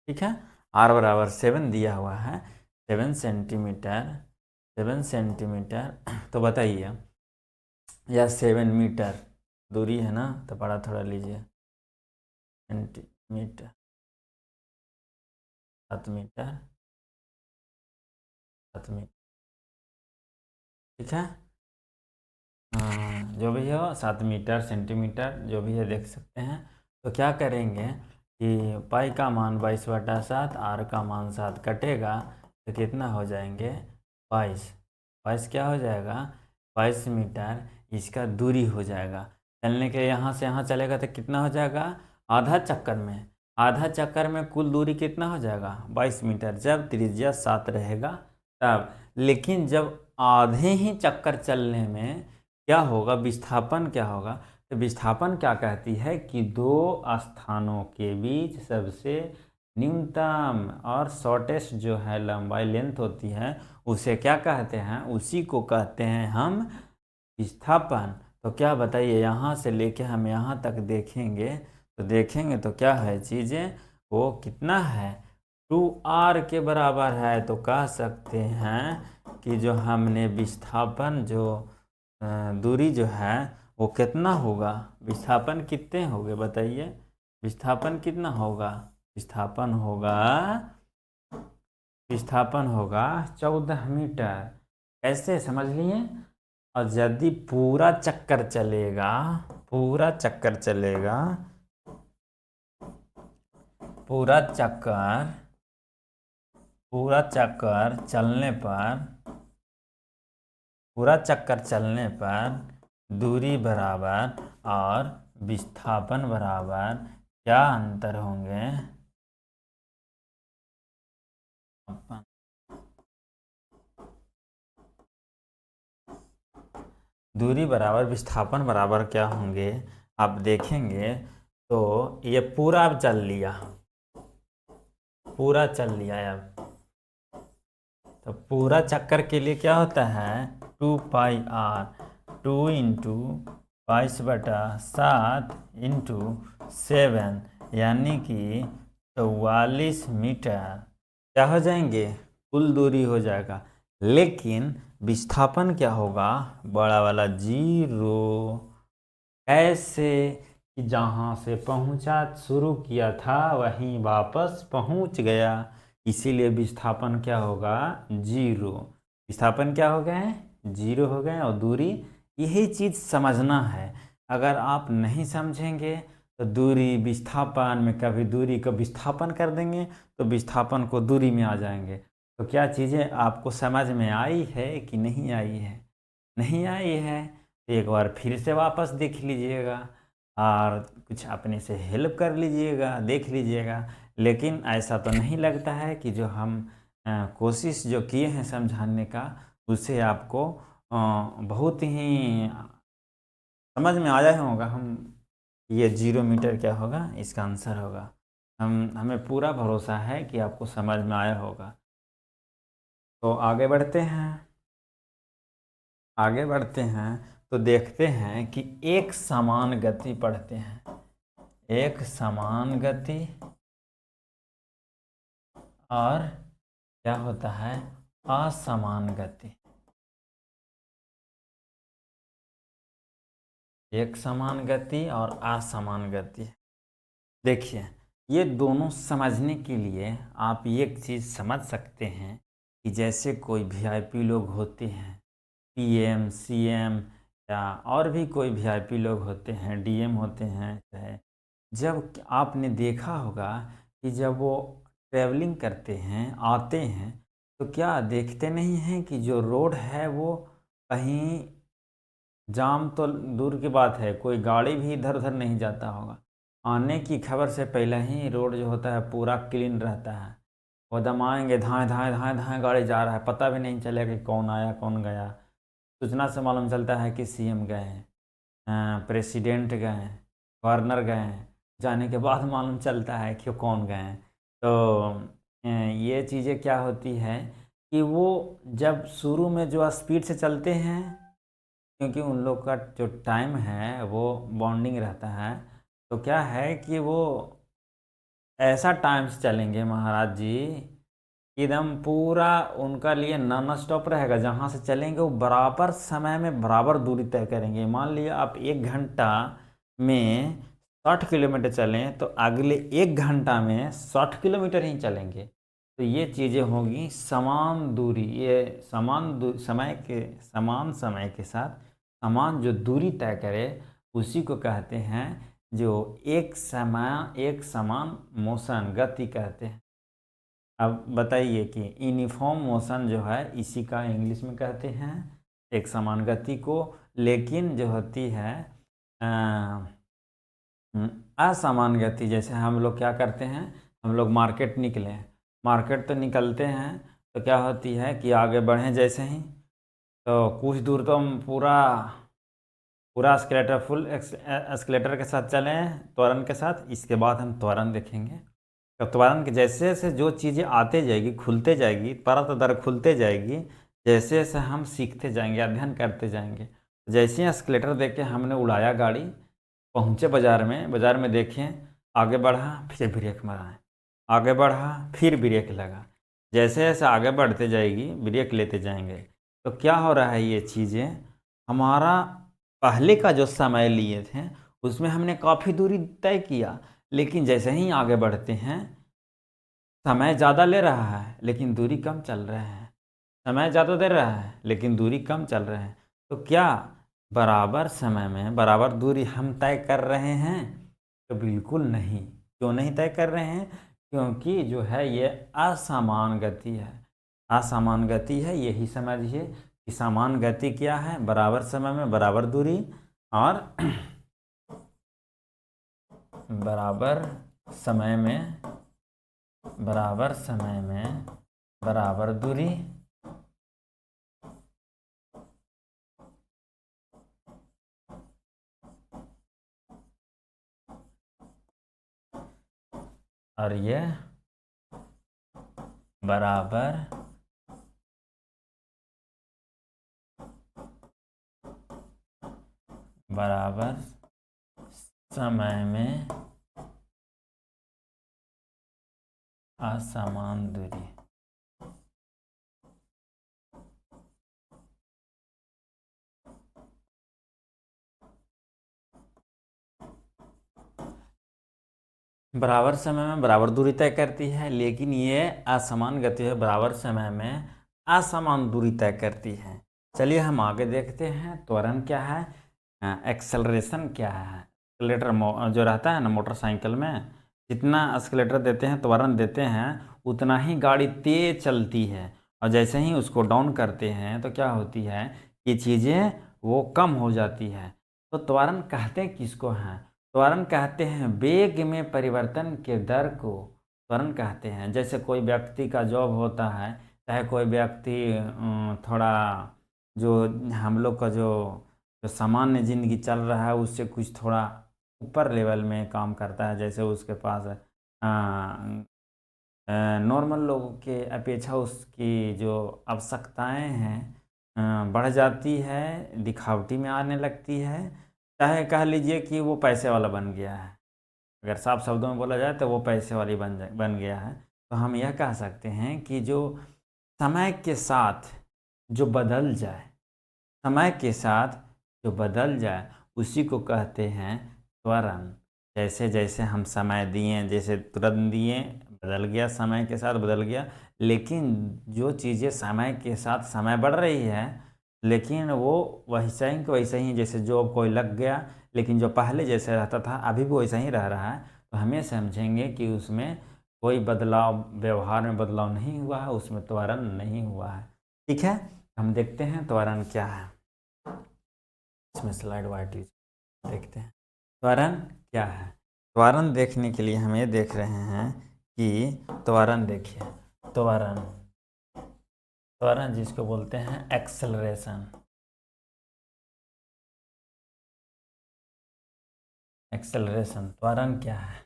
ठीक है, r बराबर 7 दिया हुआ है, 7 सेंटीमीटर, 7 सेंटीमीटर, तो बताइए, या 7 मीटर दूरी है ना, तो बड़ा थोड़ा लीजिए, सेंटीमीटर, 7 मीटर, 7 मीटर, ठीक है, जो भी हो 7 मीटर, सेंटीमीटर, जो भी है देख सकते हैं। तो क्या करेंगे कि पाई का मान 22/7, आर का मान 7 कटेगा तो कितना हो जाएंगे 22, 22 क्या हो जाएगा 22 मीटर, इसका दूरी हो जाएगा। चलने के यहाँ से यहाँ चलेगा तो कितना हो जाएगा, आधा चक्कर में, आधा चक्कर में कुल दूरी कितना हो जाएगा 22 मीटर, जब त्रिज्या 7 रहेगा तब। लेकिन जब आधे ही चक्कर चलने में क्या होगा, विस्थापन क्या होगा, तो विस्थापन क्या कहती है कि दो स्थानों के बीच सबसे न्यूनतम और शॉर्टेस्ट जो है लंबाई, लेंथ होती है, उसे क्या कहते हैं, उसी को कहते हैं हम विस्थापन। तो क्या बताइए, यहाँ से लेके हम यहाँ तक देखेंगे तो क्या है चीज़ें, वो कितना है 2r के बराबर है। तो कह सकते हैं कि जो हमने विस्थापन जो दूरी जो है वो कितना होगा, विस्थापन कितने होंगे बताइए, विस्थापन कितना होगा, विस्थापन होगा, विस्थापन होगा 14 मीटर। कैसे समझ लिए। और यदि पूरा चक्कर चलेगा, पूरा चक्कर चलेगा, पूरा चक्कर, पूरा चक्कर चलने पर, पूरा चक्कर चलने पर दूरी बराबर और विस्थापन बराबर क्या अंतर होंगे, दूरी बराबर विस्थापन बराबर क्या होंगे आप देखेंगे। तो ये पूरा अब चल लिया, पूरा चल लिया अब, तो पूरा चक्कर के लिए क्या होता है 2πr, 2 इंटू 22/7 इंटू 7 यानी कि 44 मीटर क्या हो जाएंगे, कुल दूरी हो जाएगा। लेकिन विस्थापन क्या होगा, बड़ा वाला 0। ऐसे कि जहाँ से पहुँचा शुरू किया था वहीं वापस पहुँच गया, इसीलिए विस्थापन क्या होगा, 0। विस्थापन क्या हो गए, 0 हो गए। और दूरी, यही चीज़ समझना है। अगर आप नहीं समझेंगे तो दूरी विस्थापन में कभी दूरी को विस्थापन कर देंगे तो विस्थापन को दूरी में आ जाएंगे। तो क्या चीज़ें आपको समझ में आई है कि नहीं आई है? नहीं आई है तो एक बार फिर से वापस देख लीजिएगा और कुछ अपने से हेल्प कर लीजिएगा, देख लीजिएगा। लेकिन ऐसा तो नहीं लगता है कि जो हम कोशिश जो किए हैं समझाने का, उससे आपको बहुत ही समझ में आया होगा। हम ये 0 मीटर क्या होगा, इसका आंसर होगा। हमें पूरा भरोसा है कि आपको समझ में आया होगा। तो आगे बढ़ते हैं। आगे बढ़ते हैं तो देखते हैं कि एक समान गति पढ़ते हैं। एक समान गति और क्या होता है, असमान गति। एक समान गति और असमान गति। देखिए, ये दोनों समझने के लिए आप एक चीज़ समझ सकते हैं कि जैसे कोई वीआईपी लोग होते हैं, पीएम, सीएम या और भी कोई वीआईपी लोग होते हैं, डीएम होते हैं, चाहे जब आपने देखा होगा कि जब वो ट्रैवलिंग करते हैं, आते हैं, तो क्या देखते नहीं हैं कि जो रोड है वो कहीं जाम तो दूर की बात है, कोई गाड़ी भी इधर उधर नहीं जाता होगा। आने की खबर से पहले ही रोड जो होता है पूरा क्लीन रहता है। वो दम आएंगे, धाएँ धाएँ धाएँ धाएँ गाड़ी जा रहा है, पता भी नहीं चलेगा कि कौन आया कौन गया। सूचना से मालूम चलता है कि सीएम गए हैं, प्रेसिडेंट गए हैं, गवर्नर गए हैं, जाने के बाद मालूम चलता है कि कौन गए हैं। तो ये चीज़ें क्या होती है कि वो जब शुरू में जो स्पीड से चलते हैं, क्योंकि उन लोग का जो टाइम है वो बॉन्डिंग रहता है, तो क्या है कि वो ऐसा टाइम से चलेंगे महाराज जी, एकदम पूरा उनका लिए नॉन स्टॉप रहेगा। जहाँ से चलेंगे वो बराबर समय में बराबर दूरी तय करेंगे। मान लिया आप 1 घंटा में 60 किलोमीटर चलें तो अगले 1 घंटा में 60 किलोमीटर ही चलेंगे। तो ये चीज़ें होंगी समान दूरी। ये समान समय के साथ समान जो दूरी तय करे उसी को कहते हैं, जो एक समान मोशन गति कहते हैं। अब बताइए कि यूनिफॉर्म मोशन जो है इसी का इंग्लिश में कहते हैं, एक समान गति को। लेकिन जो होती है असमान गति, जैसे हम लोग क्या करते हैं, हम लोग मार्केट निकले, मार्केट तो निकलते हैं तो क्या होती है कि आगे बढ़ें जैसे ही, तो कुछ दूर तो हम पूरा पूरा एस्केलेटर फुल एस्केलेटर के साथ चलें, त्वरण के साथ। इसके बाद हम त्वरण देखेंगे। तो त्वरण के जैसे जैसे जो चीज़ें आते जाएगी, खुलते जाएगी, परत दर खुलते जाएगी, जैसे जैसे हम सीखते जाएंगे, अध्ययन करते जाएंगे। जैसे ही एस्केलेटर देख के हमने उड़ाया गाड़ी, पहुँचे बाज़ार में देखें, आगे बढ़ा फिर ब्रेक मारा, आगे बढ़ा फिर ब्रेक लगा। जैसे जैसे आगे बढ़ते जाएगी ब्रेक लेते जाएंगे। तो क्या हो रहा है, ये चीज़ें हमारा पहले का जो समय लिए थे उसमें हमने काफ़ी दूरी तय किया, लेकिन जैसे ही आगे बढ़ते हैं समय ज़्यादा ले रहा है लेकिन दूरी कम चल रहा है, समय ज़्यादा दे रहा है लेकिन दूरी कम चल रहा है। तो क्या बराबर समय में बराबर दूरी हम तय कर रहे हैं? तो बिल्कुल नहीं। क्यों नहीं तय कर रहे हैं? क्योंकि जो है ये असमान गति है। असमान गति है, यही समझिए कि समान गति क्या है, बराबर समय में बराबर दूरी और बराबर समय में बराबर दूरी। और ये बराबर बराबर समय में असमान दूरी। बराबर समय में बराबर दूरी तय करती है, लेकिन ये असमान गति है बराबर समय में असमान दूरी तय करती है। चलिए हम आगे देखते हैं त्वरण क्या है, एक्सेलरेशन क्या है। एक्सेलेटर जो रहता है ना मोटरसाइकिल में, जितना एक्सेलेटर देते हैं त्वरण देते हैं उतना ही गाड़ी तेज चलती है, और जैसे ही उसको डाउन करते हैं तो क्या होती है कि चीज़ें वो कम हो जाती है। तो त्वरण कहते किसको हैं? त्वरण कहते हैं वेग में परिवर्तन के दर को त्वरण कहते हैं। जैसे कोई व्यक्ति का जॉब होता है, चाहे कोई व्यक्ति थोड़ा जो हम लोग का जो सामान्य ज़िंदगी चल रहा है उससे कुछ थोड़ा ऊपर लेवल में काम करता है, जैसे उसके पास नॉर्मल लोगों के अपेक्षा उसकी जो आवश्यकताएं हैं बढ़ जाती है, दिखावटी में आने लगती है, चाहे कह लीजिए कि वो पैसे वाला बन गया है। अगर साफ शब्दों में बोला जाए तो वो पैसे वाली बन गया है। तो हम यह कह सकते हैं कि जो समय के साथ जो बदल जाए, समय के साथ जो बदल जाए उसी को कहते हैं त्वरण। जैसे जैसे हम समय दिए, जैसे तुरंत दिए बदल गया, समय के साथ बदल गया। लेकिन जो चीज़ें समय के साथ समय बढ़ रही है, लेकिन वो वैसा ही के वैसा ही, जैसे जॉब कोई लग गया लेकिन जो पहले जैसे रहता था अभी भी वैसा ही रह रहा है, तो हमें समझेंगे कि उसमें कोई बदलाव, व्यवहार में बदलाव नहीं हुआ है, उसमें त्वरण नहीं हुआ है। ठीक है, हम देखते हैं त्वरण क्या है। इसमें स्लाइड वाइट देखते हैं त्वरण क्या है। त्वरण देखने के लिए हम ये देख रहे हैं कि त्वरण, देखिए त्वरण, त्वरण जिसको बोलते हैं एक्सेलरेशन। एक्सेलरेशन त्वरण क्या है?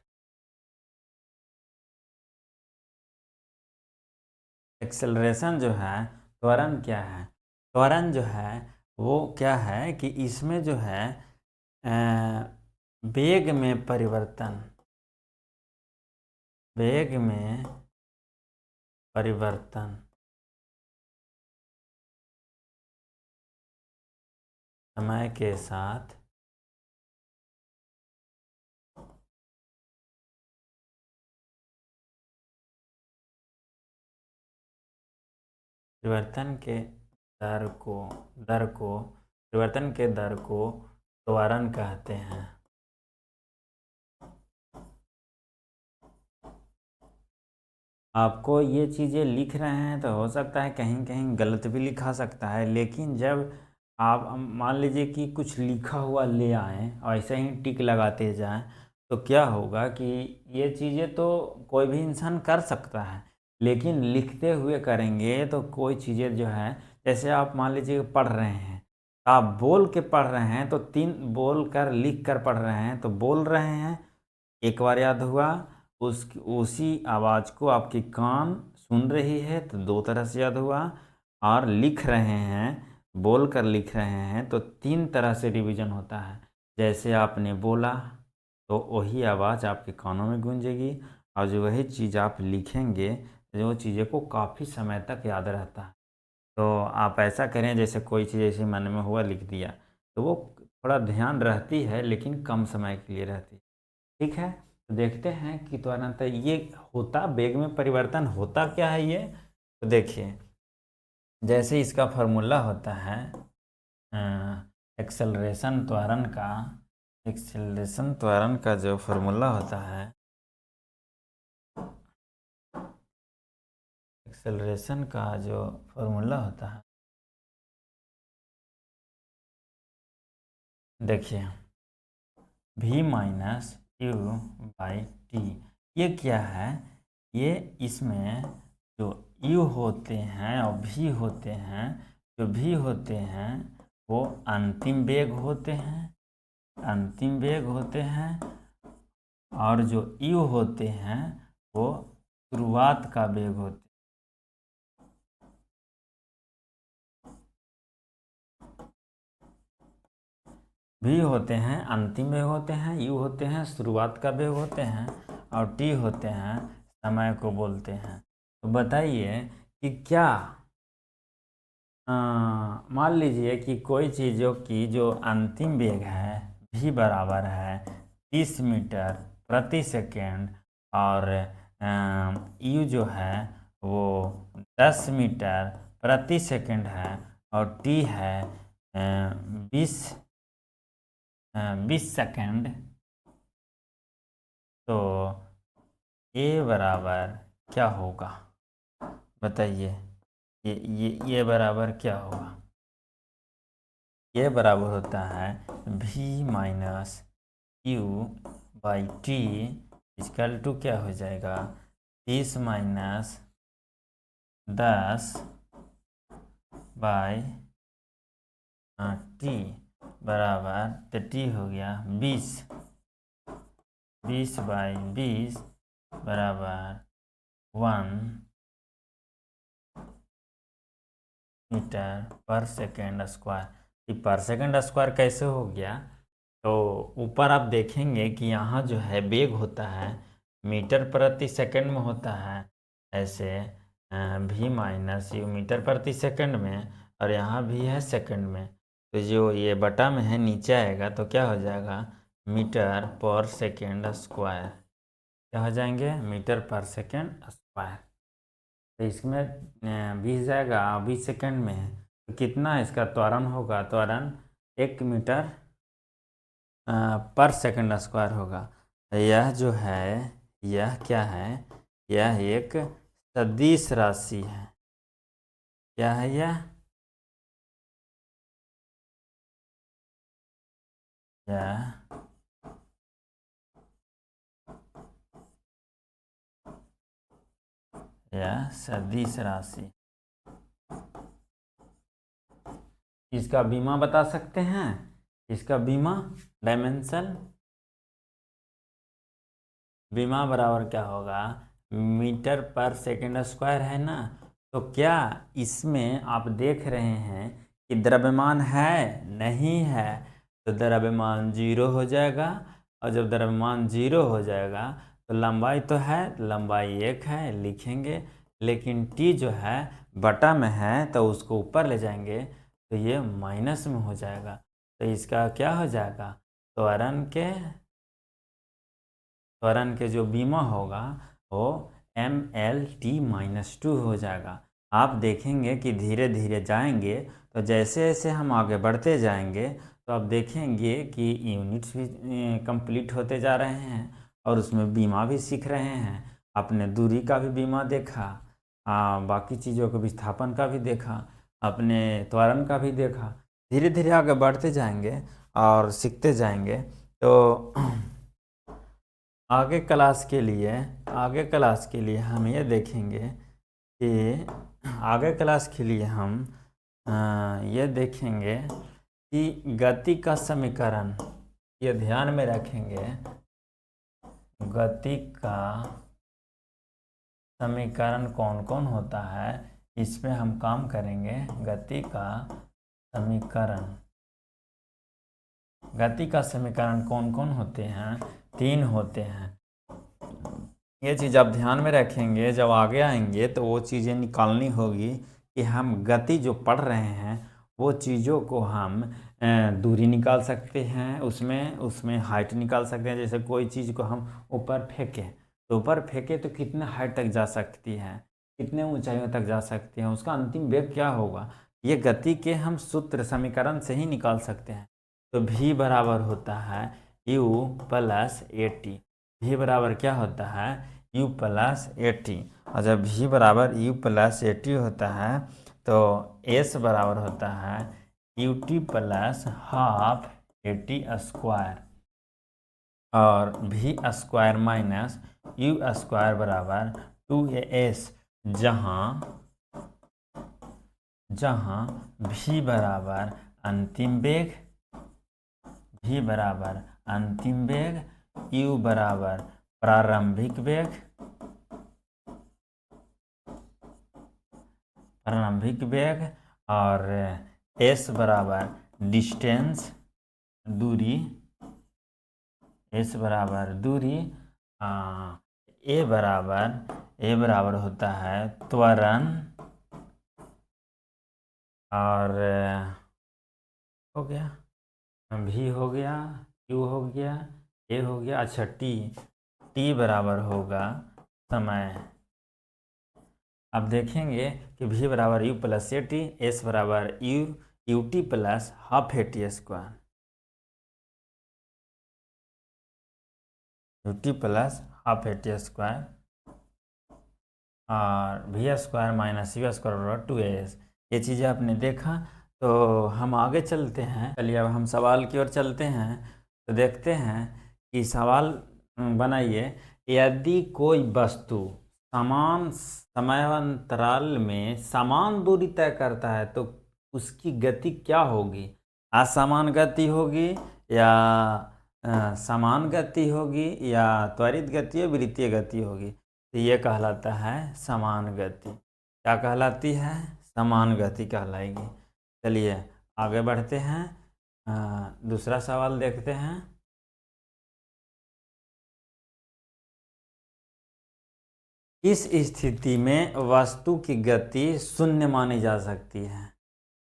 एक्सेलरेशन जो है, त्वरण क्या है? त्वरण जो है वो क्या है कि इसमें जो है वेग में परिवर्तन, वेग में परिवर्तन समय के साथ परिवर्तन के परिवर्तन के दर को त्वरण कहते हैं। आपको ये चीज़ें लिख रहे हैं तो हो सकता है कहीं कहीं गलत भी लिखा सकता है, लेकिन जब आप मान लीजिए कि कुछ लिखा हुआ ले आएँ और ऐसे ही टिक लगाते जाएं, तो क्या होगा कि ये चीज़ें तो कोई भी इंसान कर सकता है, लेकिन लिखते हुए करेंगे तो कोई चीज़ें जो है, जैसे आप मान लीजिए पढ़ रहे हैं, आप बोल के पढ़ रहे हैं तो 3 बोल कर लिख कर पढ़ रहे हैं, तो बोल रहे हैं एक बार याद हुआ, उसी आवाज़ को आपकी कान सुन रही है तो 2 तरह से याद हुआ, और लिख रहे हैं, बोल कर लिख रहे हैं तो 3 तरह से रिवीजन होता है। जैसे आपने बोला तो वही आवाज़ आपके कानों में गूंजेगी, और जो वही चीज़ आप लिखेंगे जो चीज़ें को काफ़ी समय तक याद रहता है। तो आप ऐसा करें जैसे कोई चीज़ ऐसे मन में हुआ लिख दिया, तो वो थोड़ा ध्यान रहती है लेकिन कम समय के लिए रहती है। ठीक है, तो देखते हैं कि त्वरण ये होता, वेग में परिवर्तन होता क्या है ये, तो देखिए जैसे इसका फॉर्मूला होता है एक्सेलरेशन त्वरण का, एक्सेलरेशन त्वरण का जो फॉर्मूला होता है, एक्सेलरेशन का जो फॉर्मूला होता है, देखिए v minus u by T. ये क्या है? ये इसमें जो u होते हैं और v होते हैं, जो v होते हैं वो अंतिम वेग होते हैं, अंतिम वेग होते हैं, और जो u होते हैं वो शुरुआत का वेग होते हैं। v होते हैं अंतिम वेग होते हैं, u होते हैं शुरुआत का वेग होते हैं, और t होते हैं समय को बोलते हैं। तो बताइए कि क्या मान लीजिए कि कोई चीज़ों की जो अंतिम वेग है v बराबर है 30 मीटर प्रति सेकेंड, और u जो है वो 10 मीटर प्रति सेकेंड है, और t है 20 सेकेंड। तो a बराबर क्या होगा बताइए। ये बराबर क्या होगा? ये बराबर होता है v minus u by T is equal to क्या हो जाएगा 30 माइनस 10 बाई टी बराबर, तो टी हो गया 20 बाई 20 बराबर 1 मीटर पर सेकेंड स्क्वायर। ये पर सेकेंड स्क्वायर कैसे हो गया? तो ऊपर आप देखेंगे कि यहाँ जो है वेग होता है मीटर प्रति सेकंड में होता है, ऐसे v माइनस यू मीटर प्रति सेकंड में, और यहाँ भी है सेकंड में। तो जो ये बटा में है नीचे आएगा तो क्या हो जाएगा मीटर पर सेकंड स्क्वायर। क्या हो जाएंगे मीटर पर सेकंड स्क्वायर। तो इसमें 20 जाएगा 20 सेकंड में है, तो कितना इसका त्वरण होगा? त्वरण 1 मीटर पर सेकंड स्क्वायर होगा। यह जो है यह क्या है? यह एक सदिश राशि है। क्या है यह? यह सदिश राशि। इसका बीमा बता सकते हैं? इसका बीमा डायमेंशन बीमा बराबर क्या होगा मीटर पर सेकंड स्क्वायर है ना। तो क्या इसमें आप देख रहे हैं कि द्रव्यमान है? नहीं है। तो द्रव्यमान 0 हो जाएगा, और जब द्रव्यमान 0 हो जाएगा तो लंबाई तो है, लंबाई 1 है लिखेंगे, लेकिन टी जो है बटा में है तो उसको ऊपर ले जाएंगे तो ये माइनस में हो जाएगा। तो इसका क्या हो जाएगा त्वरण के जो बीमा होगा वो MLT-2 हो जाएगा। आप देखेंगे कि धीरे धीरे जाएंगे तो जैसे जैसे हम आगे बढ़ते जाएंगे तो आप देखेंगे कि यूनिट्स भी कंप्लीट होते जा रहे हैं, और उसमें बीमा भी सीख रहे हैं। आपने दूरी का भी बीमा देखा, बाकी चीज़ों के विस्थापन का भी देखा, अपने त्वरण का भी देखा। धीरे धीरे आगे बढ़ते जाएंगे और सीखते जाएंगे। तो आगे क्लास के लिए हम ये देखेंगे कि आगे क्लास के लिए हम ये देखेंगे कि गति का समीकरण, ये ध्यान में रखेंगे, गति का समीकरण कौन कौन होता है इस पे हम काम करेंगे। गति का समीकरण कौन कौन होते हैं? 3 होते हैं। ये चीज़ आप ध्यान में रखेंगे, जब आगे आएंगे तो वो चीज़ें निकालनी होगी कि हम गति जो पढ़ रहे हैं वो चीज़ों को हम दूरी निकाल सकते हैं, उसमें हाइट निकाल सकते हैं। जैसे कोई चीज़ को हम ऊपर फेंकें तो तो कितने हाइट तक जा सकती है, कितने ऊंचाइयों तक जा सकती है, उसका अंतिम वेग क्या होगा, ये गति के हम सूत्र समीकरण से ही निकाल सकते हैं। तो v बराबर होता है u plus A T. v बराबर क्या होता है u प्लस ए टी, और जब v बराबर u प्लस ए टी होता है तो s बराबर होता है you T plus half A T square, और v square minus u square बराबर 2as, जहाँ v बराबर अंतिम वेग, u बराबर प्रारंभिक वेग, और s बराबर डिस्टेंस दूरी, एस बराबर दूरी, ए बराबर होता है त्वरण, और हो गया भी हो गया, यू हो गया, ए हो गया। अच्छा टी बराबर होगा समय। अब देखेंगे कि भी बराबर U plus A T, S बराबर U T plus half A T square, U T plus half A T square, और V square minus U square बराबर 2as। ये चीज़ें आपने देखा। तो हम आगे चलते हैं, चलिए अब हम सवाल की ओर चलते हैं। तो देखते हैं कि सवाल बनाइए, यदि कोई वस्तु समान समयांतराल में समान दूरी तय करता है तो उसकी गति क्या होगी? असमान गति होगी, या समान गति होगी, या त्वरित गति या वृत्तीय गति होगी? तो ये कहलाता है समान गति। क्या कहलाती है? समान गति कहलाएगी। चलिए आगे बढ़ते हैं, दूसरा सवाल देखते हैं। इस स्थिति में वस्तु की गति शून्य मानी जा सकती है।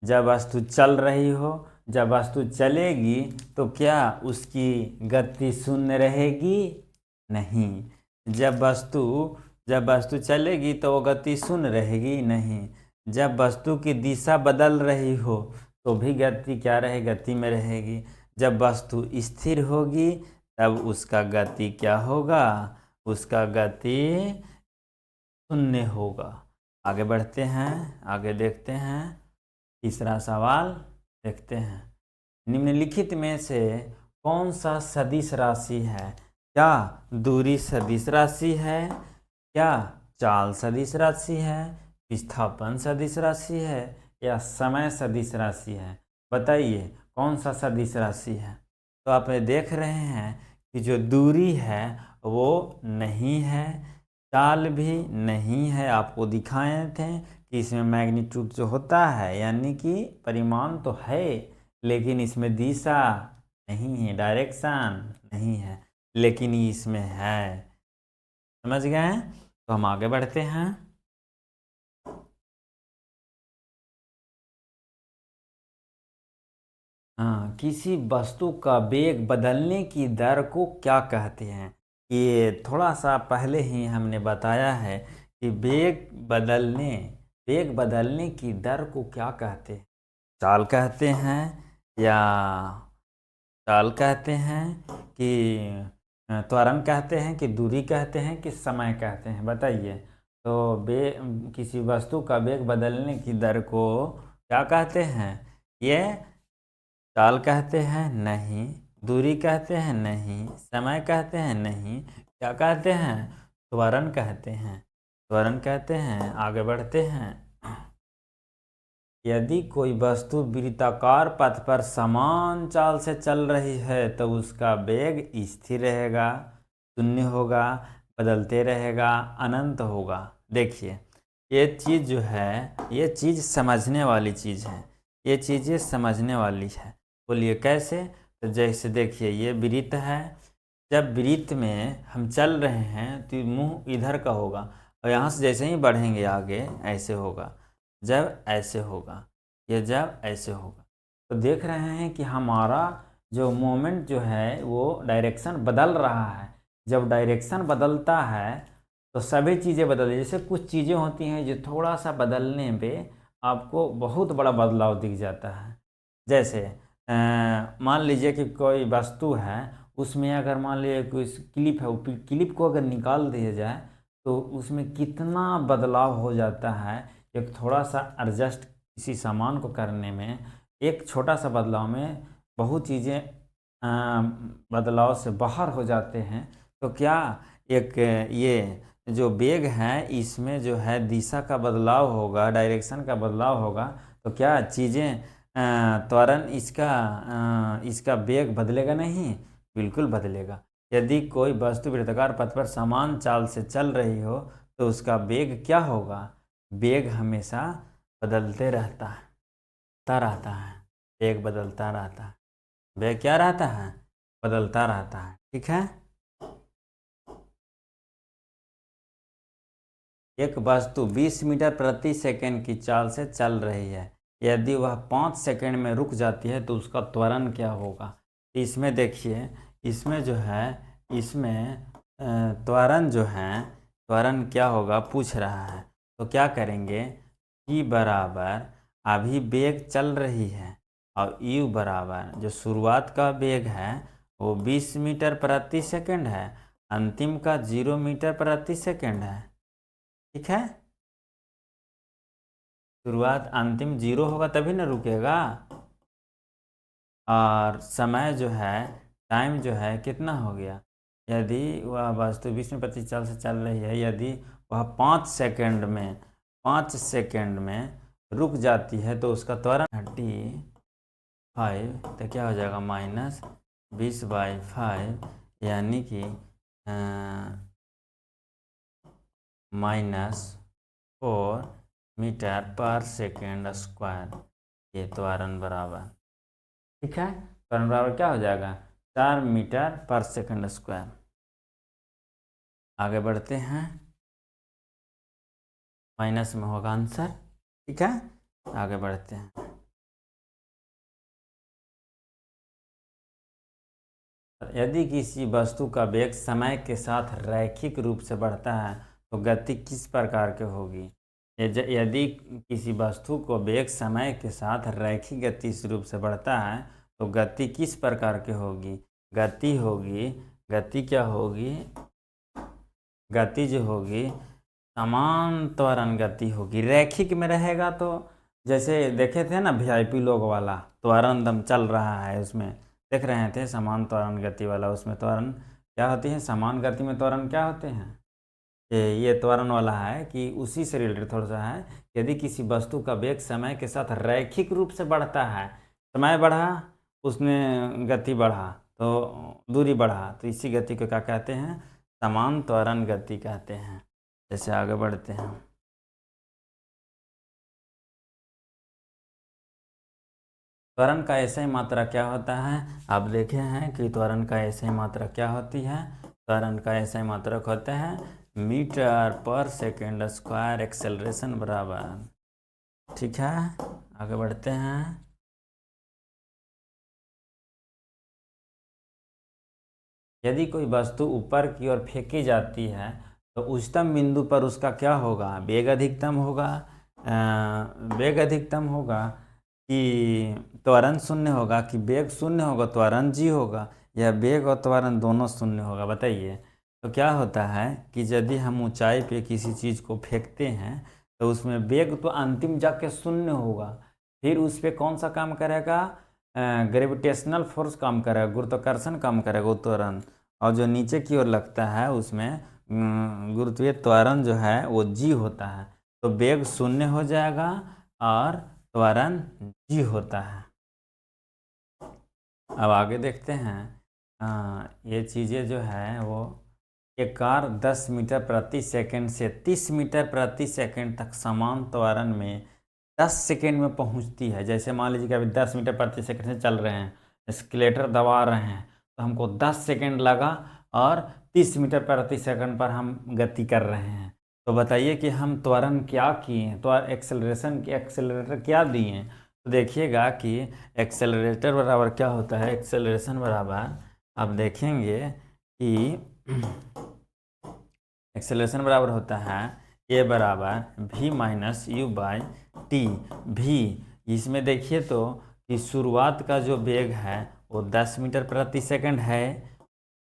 जब वस्तु चल रही हो, जब वस्तु चलेगी तो क्या उसकी गति शून्य रहेगी? नहीं। जब वस्तु चलेगी तो वो गति शून्य रहेगी? नहीं। जब वस्तु की दिशा बदल रही हो तो भी गति क्या रहेगी? गति में रहेगी। जब वस्तु स्थिर होगी तब उसका गति क्या होगा? उसका गति शून्य होगा। आगे बढ़ते हैं, आगे देखते हैं। तीसरा सवाल देखते हैं, निम्नलिखित में से कौन सा सदिश राशि है? क्या दूरी सदिश राशि है? क्या चाल सदिश राशि है? विस्थापन सदिश राशि है? या समय सदिश राशि है? बताइए कौन सा सदिश राशि है? तो आप देख रहे हैं कि जो दूरी है वो नहीं है, चाल भी नहीं है। आपको दिखाए थे कि इसमें मैग्नीट्यूड जो होता है यानी कि परिमाण तो है, लेकिन इसमें दिशा नहीं है, डायरेक्शन नहीं है, लेकिन इसमें है। समझ गए? तो हम आगे बढ़ते हैं। हाँ, किसी वस्तु का वेग बदलने की दर को क्या कहते हैं? ये थोड़ा सा पहले ही हमने बताया है कि वेग बदलने की दर को क्या कहते हैं? चाल कहते हैं, या चाल कहते हैं, कि त्वरण कहते हैं, कि दूरी कहते हैं, कि समय कहते हैं? बताइए। तो किसी वस्तु का वेग बदलने की दर को क्या कहते हैं? ये चाल कहते हैं? नहीं। दूरी कहते हैं? नहीं। समय कहते हैं? नहीं। क्या कहते हैं? त्वरण कहते हैं। त्वरण कहते हैं। आगे बढ़ते हैं। यदि कोई वस्तु वृत्ताकार पथ पर समान चाल से चल रही है तो उसका वेग स्थिर रहेगा, शून्य होगा, बदलते रहेगा, अनंत होगा। देखिए ये चीज़ जो है, ये चीज़ समझने वाली चीज़ है, ये चीज़ें समझने वाली है। बोलिए कैसे? तो जैसे देखिए ये वृत्त है, जब वृत्त में हम चल रहे हैं तो मुंह इधर का होगा, और यहाँ से जैसे ही बढ़ेंगे आगे ऐसे होगा, जब ऐसे होगा, ये जब ऐसे होगा। तो देख रहे हैं कि हमारा जो मोमेंट जो है वो डायरेक्शन बदल रहा है। जब डायरेक्शन बदलता है तो सभी चीज़ें बदल, जैसे कुछ चीज़ें होती हैं जो थोड़ा सा बदलने पे आपको बहुत बड़ा बदलाव दिख जाता है। जैसे मान लीजिए कि कोई वस्तु है, उसमें अगर मान लीजिए कोई क्लिप है, वो क्लिप को अगर निकाल दिया जाए तो उसमें कितना बदलाव हो जाता है। एक थोड़ा सा एडजस्ट किसी सामान को करने में, एक छोटा सा बदलाव में बहुत चीज़ें बदलाव से बाहर हो जाते हैं। तो क्या एक ये जो वेग है इसमें जो है दिशा का बदलाव होगा, डायरेक्शन का बदलाव होगा, तो क्या चीज़ें त्वरण इसका वेग बदलेगा? नहीं, बिल्कुल बदलेगा। यदि कोई वस्तु वृत्ताकार पथ पर समान चाल से चल रही हो तो उसका वेग क्या होगा? वेग हमेशा बदलते रहता है, वेग बदलता रहता है। वेग क्या रहता है, बदलता रहता है। ठीक है, एक वस्तु 20 मीटर प्रति सेकंड की चाल से चल रही है, यदि वह 5 सेकंड में रुक जाती है तो उसका त्वरण क्या होगा। इसमें देखिए, इसमें जो है, इसमें त्वरण जो है, त्वरण क्या होगा पूछ रहा है। तो क्या करेंगे, ई बराबर, अभी वेग चल रही है, और यू बराबर जो शुरुआत का वेग है वो 20 मीटर प्रति सेकंड है, अंतिम का 0 मीटर प्रति सेकंड है। ठीक है, शुरुआत अंतिम 0 होगा तभी ना रुकेगा। और समय जो है, टाइम जो है कितना हो गया, यदि वह वस्तु 20 में प्रति चाल से चल रही है, यदि वह 5 सेकंड में, 5 सेकंड में रुक जाती है तो उसका त्वरण 35, तो क्या हो जाएगा -20/5, यानी कि -4 मीटर पर सेकेंड स्क्वायर, ये त्वरण बराबर। ठीक है, त्वरण बराबर क्या हो जाएगा, 4 मीटर पर सेकेंड स्क्वायर। आगे बढ़ते हैं, माइनस में होगा आंसर। ठीक है, आगे बढ़ते हैं। यदि किसी वस्तु का वेग समय के साथ रैखिक रूप से बढ़ता है तो गति किस प्रकार की होगी। यदि किसी वस्तु को वेग समय के साथ रैखिक गति रूप से बढ़ता है तो गति किस प्रकार की होगी। गति होगी, गति क्या होगी, गति जो होगी समान त्वरण गति होगी। रैखिक में रहेगा तो जैसे देखे थे ना वीआईपी लोग वाला त्वरण दम चल रहा है, उसमें देख रहे थे समान त्वरण गति वाला, उसमें त्वरण क्या होती है, समान गति में त्वरण क्या होते हैं, ये त्वरण वाला है कि उसी से रिलेटेड थोड़ा सा है। यदि किसी वस्तु का वेग समय के साथ रैखिक रूप से बढ़ता है, समय बढ़ा उसमें गति बढ़ा तो दूरी बढ़ा, तो इसी गति को क्या कहते हैं, समान त्वरण गति कहते हैं। जैसे आगे बढ़ते हैं, त्वरण का ऐसे मात्रा क्या होता है। आप देखे हैं कि त्वरण का ऐसे मात्रा क्या होती है, त्वरण का ऐसे मात्रक होते हैं मीटर पर सेकेंड स्क्वायर एक्सेलरेशन बराबर। ठीक है, आगे बढ़ते हैं। यदि कोई वस्तु ऊपर की ओर फेंकी जाती है तो उच्चतम बिंदु पर उसका क्या होगा, वेग अधिकतम होगा, वेग अधिकतम होगा कि त्वरण शून्य होगा, कि वेग शून्य होगा त्वरण जी होगा, या वेग और त्वरण दोनों शून्य होगा, बताइए। तो क्या होता है कि यदि हम ऊंचाई पे किसी चीज़ को फेंकते हैं तो उसमें वेग तो अंतिम जाके शून्य होगा, फिर उस पर कौन सा काम करेगा, ग्रेविटेशनल फोर्स काम करेगा, गुरुत्वाकर्षण काम करेगा त्वरण, और जो नीचे की ओर लगता है उसमें गुरुत्वीय त्वरण जो है वो जी होता है, तो वेग शून्य हो जाएगा और त्वरण जी होता है। अब आगे देखते हैं, ये चीज़ें जो है वो एक कार 10 मीटर प्रति सेकंड से 30 मीटर प्रति सेकंड तक समान त्वरण में 10 सेकंड में पहुंचती है। जैसे मान लीजिए कि अभी 10 मीटर प्रति सेकंड से चल रहे हैं, एस्केलेटर दबा रहे हैं, तो हमको 10 सेकंड लगा और 30 मीटर प्रति सेकंड पर हम गति कर रहे हैं। तो बताइए कि हम त्वरण क्या किए, तो एक्सेलरेशन की एक्सेलरेटर क्या दिए। तो देखिएगा कि एक्सेलरेटर बराबर क्या होता है, एक्सेलरेशन बराबर आप देखेंगे कि एक्सेलरेशन बराबर होता है ए बराबर v minus u by T. भी इसमें देखिए तो कि शुरुआत का जो वेग है वो 10 मीटर प्रति सेकंड है,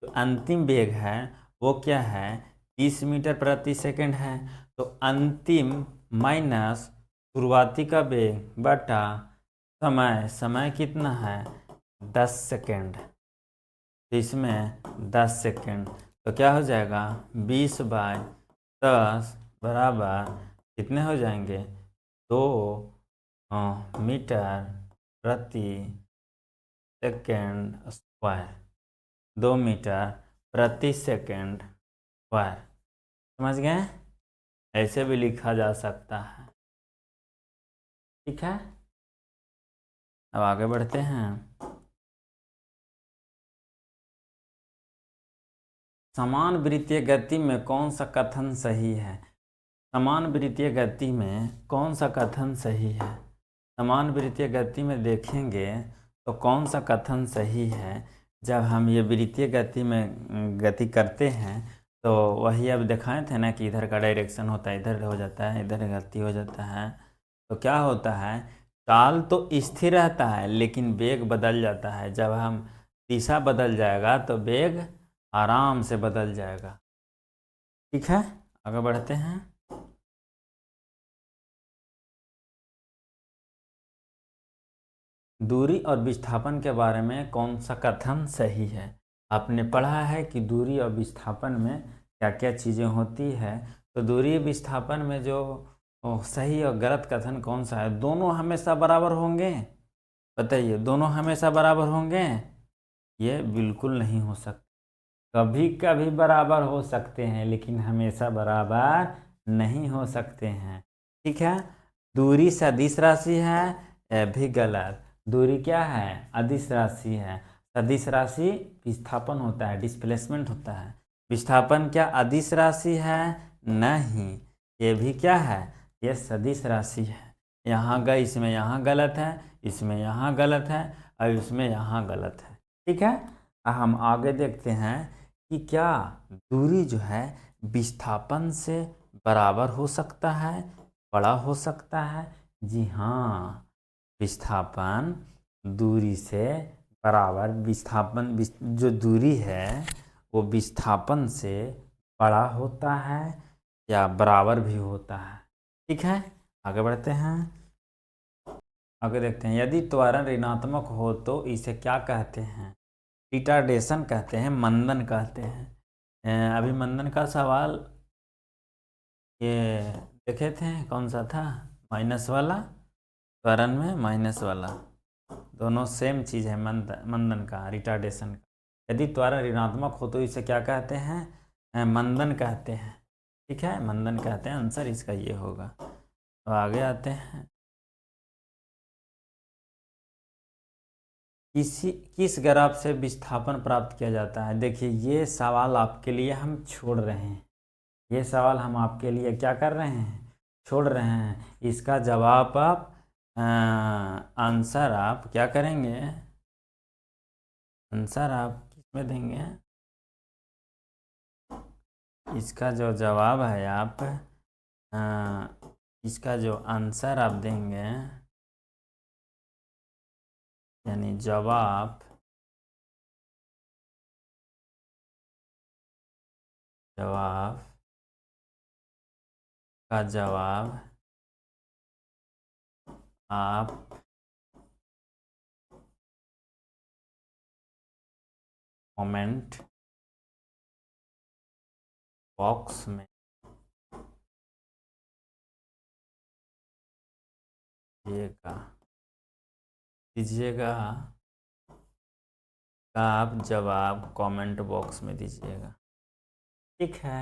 तो अंतिम वेग है वो क्या है 30 मीटर प्रति सेकंड है। तो अंतिम माइनस शुरुआती का वेग बटा समय, समय कितना है 10 सेकंड, तो इसमें 10 सेकंड, तो क्या हो जाएगा 20/10 बराबर कितने हो जाएंगे 2 मीटर प्रति सेकंड स्क्वायर, 2 मीटर प्रति सेकंड स्क्वायर। समझ गए, ऐसे भी लिखा जा सकता है। ठीक है, अब आगे बढ़ते हैं। समान वृत्तीय गति में कौन सा कथन सही है? समान वृत्तीय गति में कौन सा कथन सही है? समान वृत्तीय गति में देखेंगे तो कौन सा कथन सही है? जब हम ये वृत्तीय गति में गति करते हैं तो वही अब दिखाए थे ना कि इधर का डायरेक्शन होता है, इधर हो जाता है, इधर गति हो जाता है। तो क्या होता है, काल तो स्थिर रहता है लेकिन वेग बदल जाता है। जब हम दिशा बदल जाएगा तो वेग आराम से बदल जाएगा। ठीक है, आगे बढ़ते हैं। दूरी और विस्थापन के बारे में कौन सा कथन सही है? आपने पढ़ा है कि दूरी और विस्थापन में क्या क्या चीज़ें होती है। तो दूरी विस्थापन में जो सही और गलत कथन कौन सा है? दोनों हमेशा बराबर होंगे? बताइए, दोनों हमेशा बराबर होंगे? ये बिल्कुल नहीं हो सकता। कभी कभी बराबर हो सकते हैं लेकिन हमेशा बराबर नहीं हो सकते हैं। ठीक है, दूरी सदिश राशि है, यह भी गलत। दूरी क्या है? अदिश राशि है। सदिश राशि विस्थापन होता है, डिस्प्लेसमेंट होता है। विस्थापन क्या अदिश राशि है? नहीं, ये भी क्या है? ये सदिश राशि है। यहाँ गए, इसमें यहाँ गलत है, इसमें यहाँ गलत है और इसमें यहाँ गलत है। ठीक है, हम आगे देखते हैं कि क्या दूरी जो है विस्थापन से बराबर हो सकता है, बड़ा हो सकता है? जी हाँ, विस्थापन दूरी से बराबर, विस्थापन जो दूरी है वो विस्थापन से बड़ा होता है या बराबर भी होता है। ठीक है, आगे बढ़ते हैं। आगे देखते हैं, यदि त्वरण ऋणात्मक हो तो इसे क्या कहते हैं? रिटार्डेशन कहते हैं, मंदन कहते हैं। अभी मंदन का सवाल ये देखे थे, कौन सा था? माइनस वाला, त्वरण में माइनस वाला, दोनों सेम चीज़ है। मंदन का, रिटार्डेशन का। यदि त्वरण ऋणात्मक हो तो इसे क्या कहते हैं? मंदन कहते हैं। ठीक है, मंदन कहते हैं, आंसर इसका ये होगा। तो आगे आते हैं, किस ग्राफ से विस्थापन प्राप्त किया जाता है? देखिए, ये सवाल आपके लिए हम छोड़ रहे हैं। ये सवाल हम आपके लिए क्या कर रहे हैं? छोड़ रहे हैं। इसका जवाब आप आंसर आप क्या करेंगे? आंसर आप किसमें देंगे? इसका जो जवाब है आप इसका जो आंसर आप देंगे, यानी जवाब का जवाब आप कमेंट बॉक्स में दीजिएगा। आप जवाब कमेंट बॉक्स में दीजिएगा। ठीक है,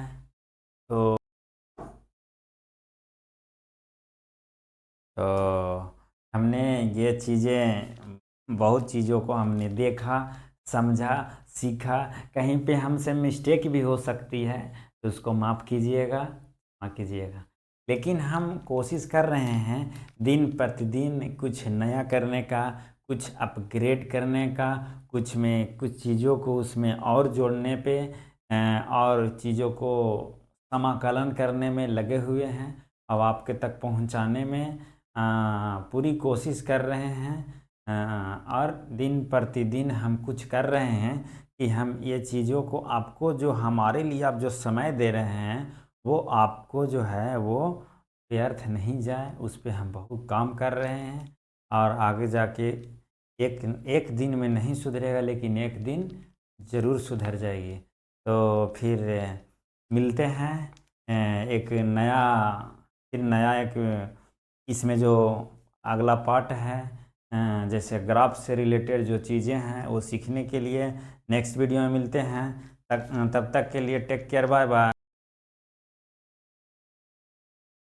तो हमने ये चीज़ें, बहुत चीज़ों को हमने देखा, समझा, सीखा। कहीं पे हमसे मिस्टेक भी हो सकती है तो उसको माफ़ कीजिएगा, माफ़ कीजिएगा। लेकिन हम कोशिश कर रहे हैं दिन प्रतिदिन कुछ नया करने का, कुछ अपग्रेड करने का, कुछ चीज़ों को उसमें और जोड़ने पे और चीज़ों को समाकलन करने में लगे हुए हैं। अब आपके तक पहुंचाने में पूरी कोशिश कर रहे हैं। और दिन प्रतिदिन हम कुछ कर रहे हैं कि हम ये चीज़ों को, आपको जो हमारे लिए आप जो समय दे रहे हैं वो आपको जो है वो व्यर्थ नहीं जाए, उस पे हम बहुत काम कर रहे हैं। और आगे जाके एक एक दिन में नहीं सुधरेगा लेकिन एक दिन ज़रूर सुधर जाएगी। तो फिर मिलते हैं एक नया, फिर नया एक, इसमें जो अगला पार्ट है जैसे ग्राफ से रिलेटेड जो चीज़ें हैं वो सीखने के लिए नेक्स्ट वीडियो में मिलते हैं। तब तक के लिए टेक केयर, बाय बाय।